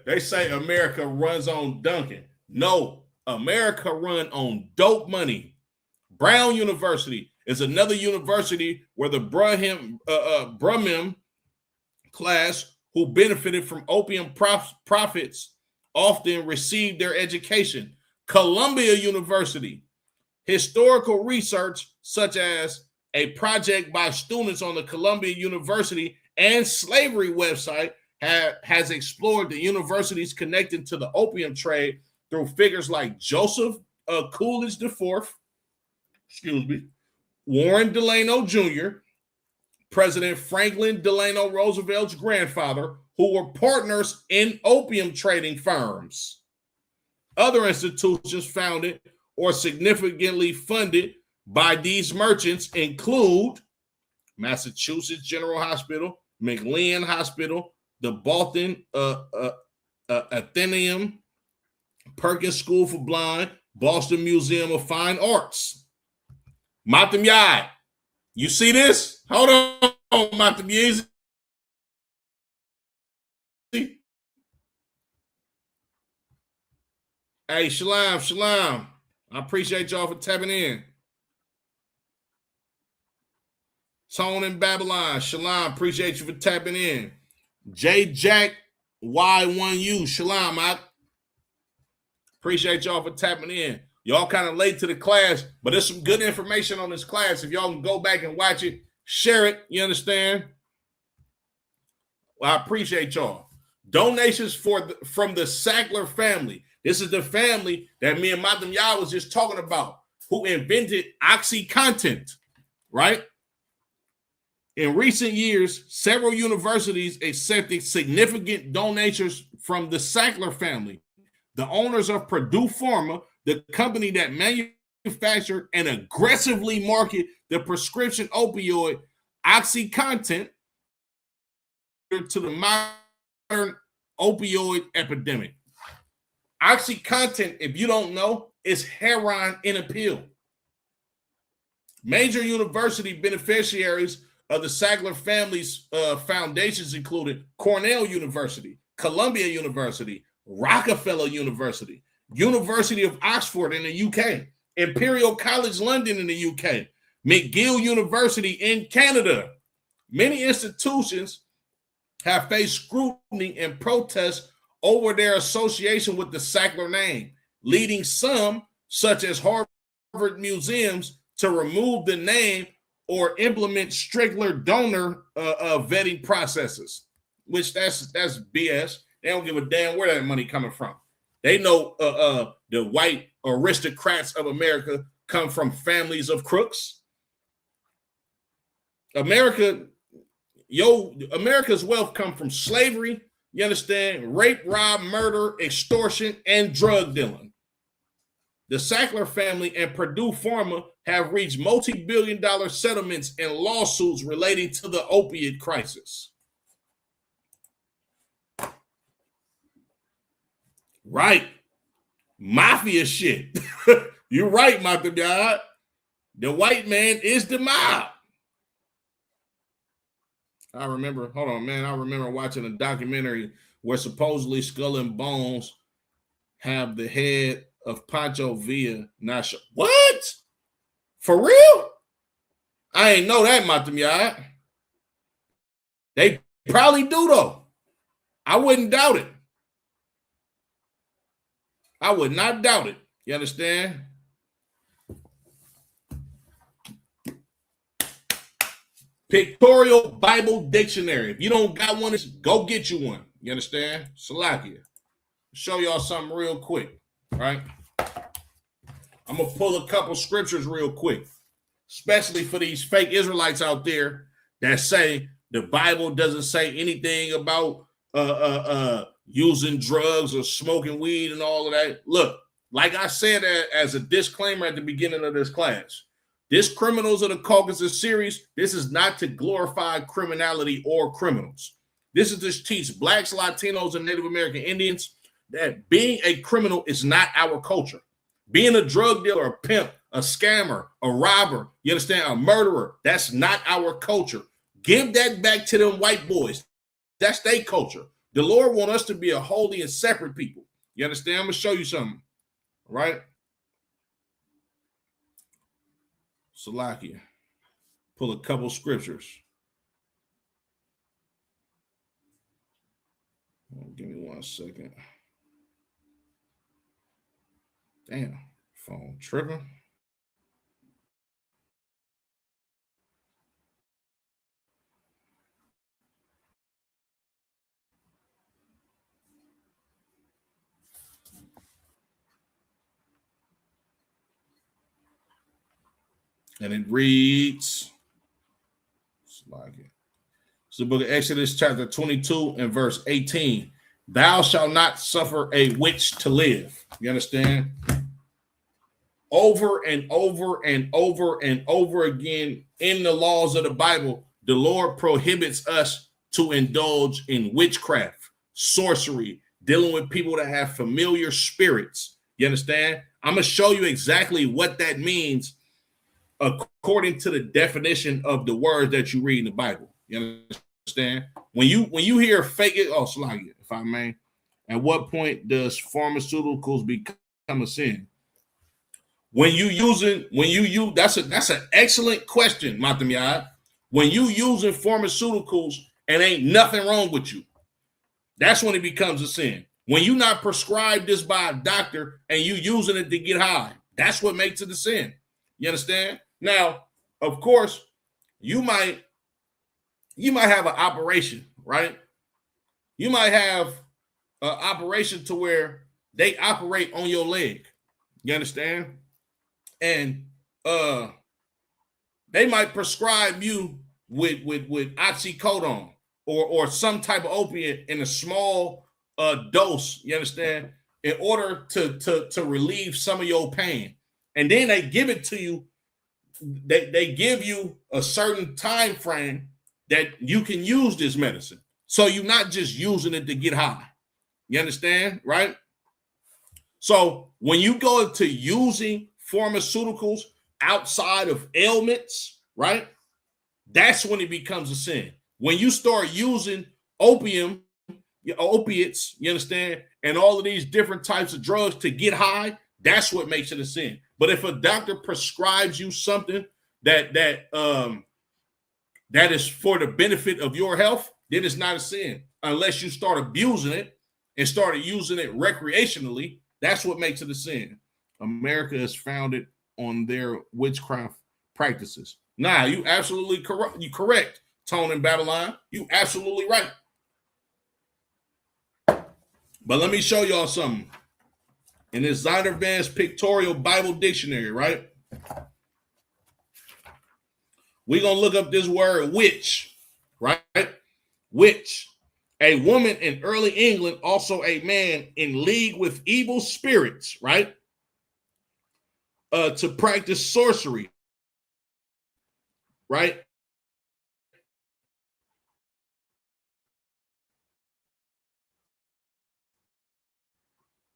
They say America runs on Duncan. No, America run on dope money. Brown University is another university where the Brahmin class who benefited from opium profits often received their education. Columbia University. Historical research, such as a project by students on the Columbia University and slavery website, has explored the universities connected to the opium trade through figures like Joseph Coolidge IV, Warren Delano Jr., President Franklin Delano Roosevelt's grandfather, who were partners in opium trading firms. Other institutions founded or significantly funded by these merchants include Massachusetts General Hospital, McLean Hospital, the Bolton Athenaeum, Perkins School for Blind, Boston Museum of Fine Arts. Matam Yai, you see this? Hold on, Matam Yai. Hey, Shalom. I appreciate y'all for tapping in. Tone in Babylon, Shalom, appreciate you for tapping in. J Jack Y1U, Shalom, I appreciate y'all for tapping in. Y'all kind of late to the class, but there's some good information on this class. If y'all can go back and watch it, share it, you understand? Well, I appreciate y'all. Donations from the Sackler family. This is the family that me and Matam Yah was just talking about, who invented OxyContin, right? In recent years, several universities accepted significant donations from the Sackler family, the owners of Purdue Pharma, the company that manufactured and aggressively marketed the prescription opioid OxyContin to the modern opioid epidemic. OxyContin, if you don't know, is heroin in a pill. Major university beneficiaries of the Sackler family's foundations included Cornell University, Columbia University, Rockefeller University, University of Oxford in the UK, Imperial College London in the UK, McGill University in Canada. Many institutions have faced scrutiny and protests over their association with the Sackler name, leading some, such as Harvard museums, to remove the name or implement stricter donor vetting processes, which that's BS. They don't give a damn where that money coming from. They know the white aristocrats of America come from families of crooks. America's wealth come from slavery, you understand, rape, rob, murder, extortion, and drug dealing. The Sackler family and Purdue Pharma have reached multi-billion-dollar settlements and lawsuits relating to the opiate crisis. Right. Mafia shit. You're right, Mata. The white man is the mob. I remember watching a documentary where supposedly Skull and Bones have the head of Pancho Villa. Not sure. What? For real? I ain't know that, Mata. They probably do, though. I wouldn't doubt it. I would not doubt it. You understand? Pictorial Bible Dictionary. If you don't got one, go get you one. You understand? Salakia. Show y'all something real quick, right? I'm going to pull a couple scriptures real quick, especially for these fake Israelites out there that say the Bible doesn't say anything about using drugs or smoking weed and all of that. Look, like I said as a disclaimer at the beginning of this class, this Criminals of the Caucasus series, this is not to glorify criminality or criminals. This is to teach Blacks, Latinos, and Native American Indians that being a criminal is not our culture. Being a drug dealer, a pimp, a scammer, a robber, you understand, a murderer, that's not our culture. Give that back to them white boys. That's their culture. The Lord wants us to be a holy and separate people. You understand? I'm going to show you something, right? Salakia. Pull a couple scriptures. Give me 1 second. Damn, phone tripping. And it reads, it's the book of Exodus, chapter 22 and verse 18. Thou shalt not suffer a witch to live. You understand? Over and over and over and over again in the laws of the Bible, the Lord prohibits us to indulge in witchcraft, sorcery, dealing with people that have familiar spirits. You understand? I'm going to show you exactly what that means according to the definition of the words that you read in the Bible. You understand? When you hear fake, Slagia, if I may, at what point does pharmaceuticals become a sin? That's an excellent question, Matamiyad. When you using pharmaceuticals and ain't nothing wrong with you, that's when it becomes a sin. When you not prescribed this by a doctor and you using it to get high, that's what makes it a sin. You understand? Now, of course, you might have an operation, right? You might have an operation to where they operate on your leg. You understand? And they might prescribe you with oxycodone or some type of opiate in a small dose, you understand, in order to relieve some of your pain. And then they give it to you they give you a certain time frame that you can use this medicine. So you're not just using it to get high. You understand, right? So when you go into using pharmaceuticals outside of ailments, right? That's when it becomes a sin. When you start using opium, opiates, you understand, and all of these different types of drugs to get high, that's what makes it a sin. But if a doctor prescribes you something that is for the benefit of your health, then it's not a sin. Unless you start abusing it and started using it recreationally, that's what makes it a sin. America is founded on their witchcraft practices. Nah, you absolutely correct. You correct, Tone in Babylon. You absolutely right. But let me show y'all something. In this Zondervan's Pictorial Bible Dictionary, right? We're going to look up this word witch, right? Witch. A woman in early England, also a man in league with evil spirits, right? To practice sorcery, right?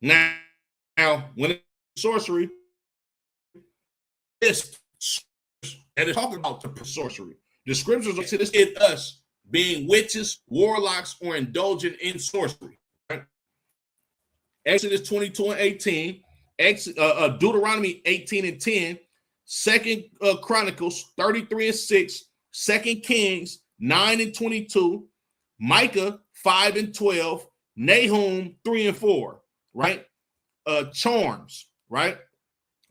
Now when it's sorcery, it's and it's talking about the sorcery. The scriptures are us being witches, warlocks, or indulging in sorcery. Right? Exodus 22 and 18, Deuteronomy 18 and 10, 2 Chronicles 33 and 6, 2 Kings 9 and 22, Micah 5 and 12, Nahum 3 and 4, right? Charms, right?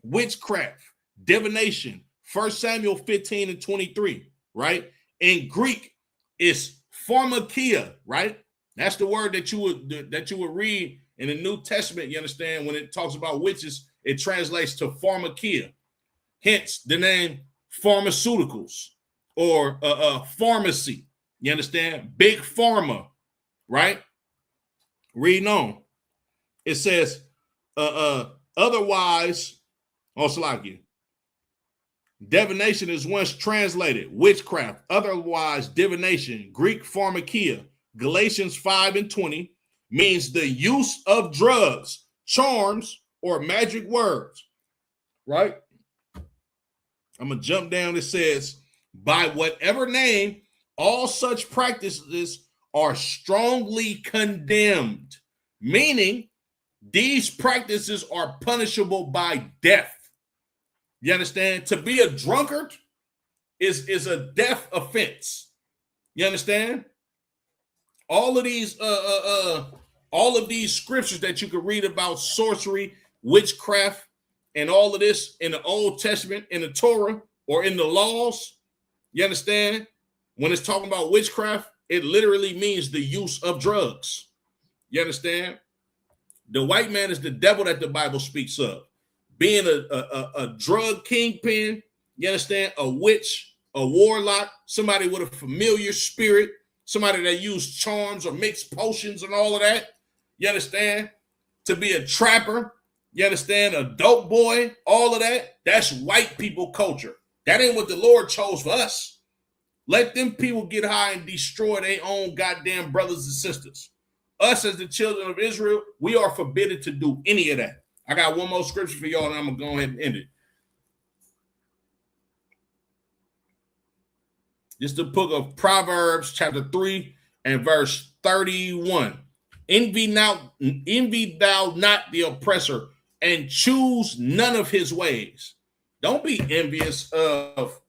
Witchcraft, divination, 1 Samuel 15 and 23, right? In Greek, it's pharmakia, right? That's the word that you would read in the New Testament. You understand, when it talks about witches, it translates to pharmakia. Hence the name pharmaceuticals or pharmacy. You understand? Big pharma, right? Reading on. It says, otherwise, Oslaki. Divination is once translated witchcraft, otherwise divination, Greek pharmakia, Galatians 5 and 20, means the use of drugs, charms, or magic words, right? I'm going to jump down. It says, by whatever name, all such practices are strongly condemned, meaning these practices are punishable by death. You understand? To be a drunkard is a death offense. You understand? All of these scriptures that you can read about sorcery, witchcraft, and all of this in the Old Testament, in the Torah, or in the laws, you understand? When it's talking about witchcraft, it literally means the use of drugs. You understand? The white man is the devil that the Bible speaks of. Being a drug kingpin, you understand? A witch, a warlock, somebody with a familiar spirit, somebody that used charms or mixed potions and all of that. You understand? To be a trapper, you understand? A dope boy, all of that. That's white people culture. That ain't what the Lord chose for us. Let them people get high and destroy their own goddamn brothers and sisters. Us as the children of Israel, we are forbidden to do any of that. I got one more scripture for y'all, and I'm going to go ahead and end it. This is the book of Proverbs, chapter 3 and verse 31. Envy thou not the oppressor, and choose none of his ways. Don't be envious of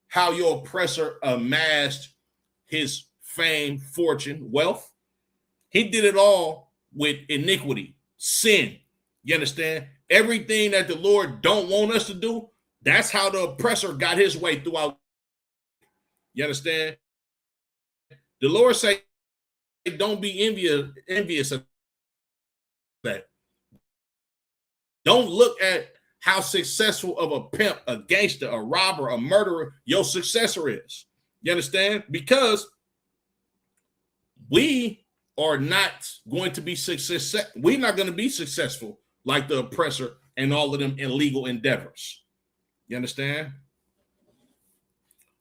how your oppressor amassed his fame, fortune, wealth. He did it all with iniquity, sin. You understand? Everything that the Lord don't want us to do, that's how the oppressor got his way throughout. You understand? The Lord say, don't be envious of that. Don't look at how successful of a pimp, a gangster, a robber, a murderer your successor is. You understand? Because we are not going to be successful. We're not going to be successful like the oppressor and all of them illegal endeavors. You understand?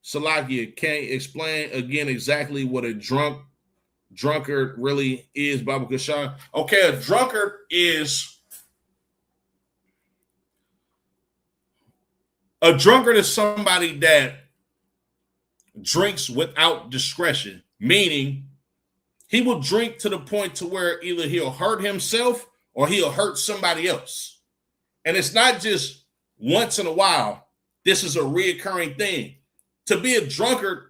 Salakia, can't explain again exactly what a drunkard really is, Baba Kashan. Okay, a drunkard is somebody that drinks without discretion, meaning he will drink to the point to where either he'll hurt himself or he'll hurt somebody else. And it's not just once in a while. This is a reoccurring thing. To be a drunkard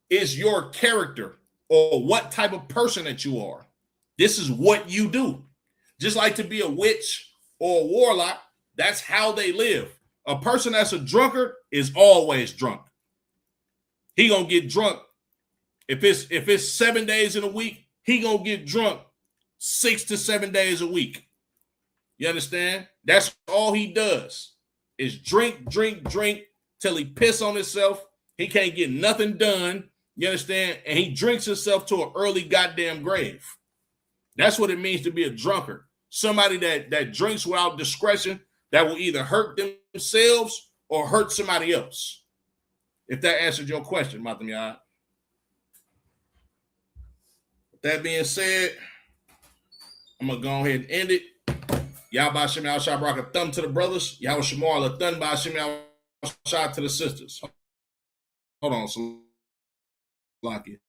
is your character or what type of person that you are. This is what you do. Just like to be a witch or a warlock, that's how they live. A person that's a drunkard is always drunk. He gonna get drunk. If it's 7 days in a week, he gonna get drunk 6 to 7 days a week. You understand? That's all he does is drink till he piss on himself. He can't get nothing done. You understand? And he drinks himself to an early goddamn grave. That's what it means to be a drunkard. Somebody that drinks without discretion, that will either hurt themselves or hurt somebody else. If that answered your question, Matam Yah. That being said, I'm going to go ahead and end it. Yahweh Shem Al Shah Brak a thumb to the brothers. Yahweh Shamar a thumb by Shem Al Shah to the sisters. Hold on, Salakia.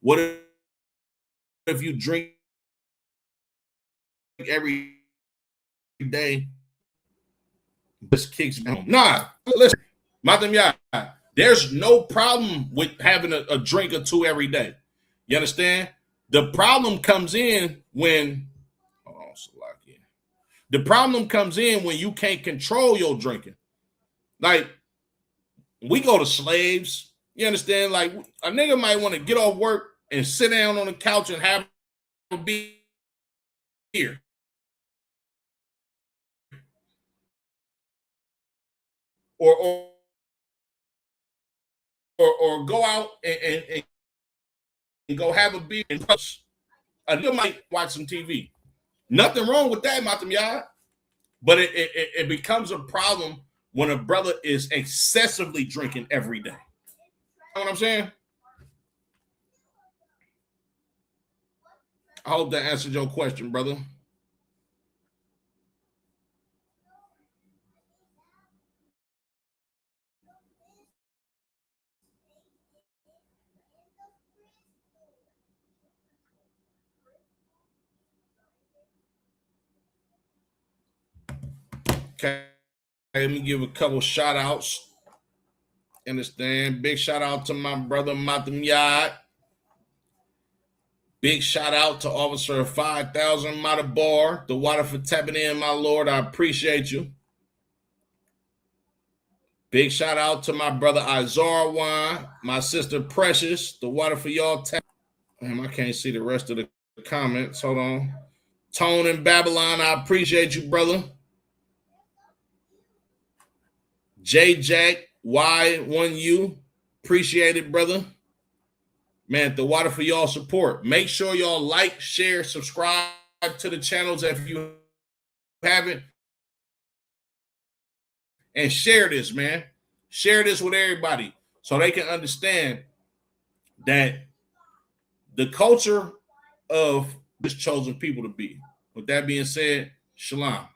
What if you drink every day? This kicks me home. Nah, listen, Matam Yah. There's no problem with having a drink or two every day. You understand? The problem comes in when, hold on, Salakia. The problem comes in when you can't control your drinking. Like, we go to slaves. You understand? Like, a nigga might want to get off work and sit down on the couch and have a beer. Or go out and go have a beer. And a nigga might watch some TV. Nothing wrong with that, Matam Yah. But it becomes a problem when a brother is excessively drinking every day. You know what I'm saying? I hope that answered your question, brother. Okay, let me give a couple shout outs. Understand? Big shout out to my brother Matam Yah. Big shout out to Officer 5000 Matabar, the water for tapping in, my lord. I appreciate you. Big shout out to my brother Izarwan, my sister Precious, the water for y'all. I can't see the rest of the comments. Hold on. Tone in Babylon, I appreciate you, brother. J Jack Y1U, appreciate it, brother. Man, the water for y'all support. Make sure y'all like, share, subscribe to the channels if you haven't. And share this, man. Share this with everybody so they can understand that the culture of this chosen people to be. With that being said, shalom.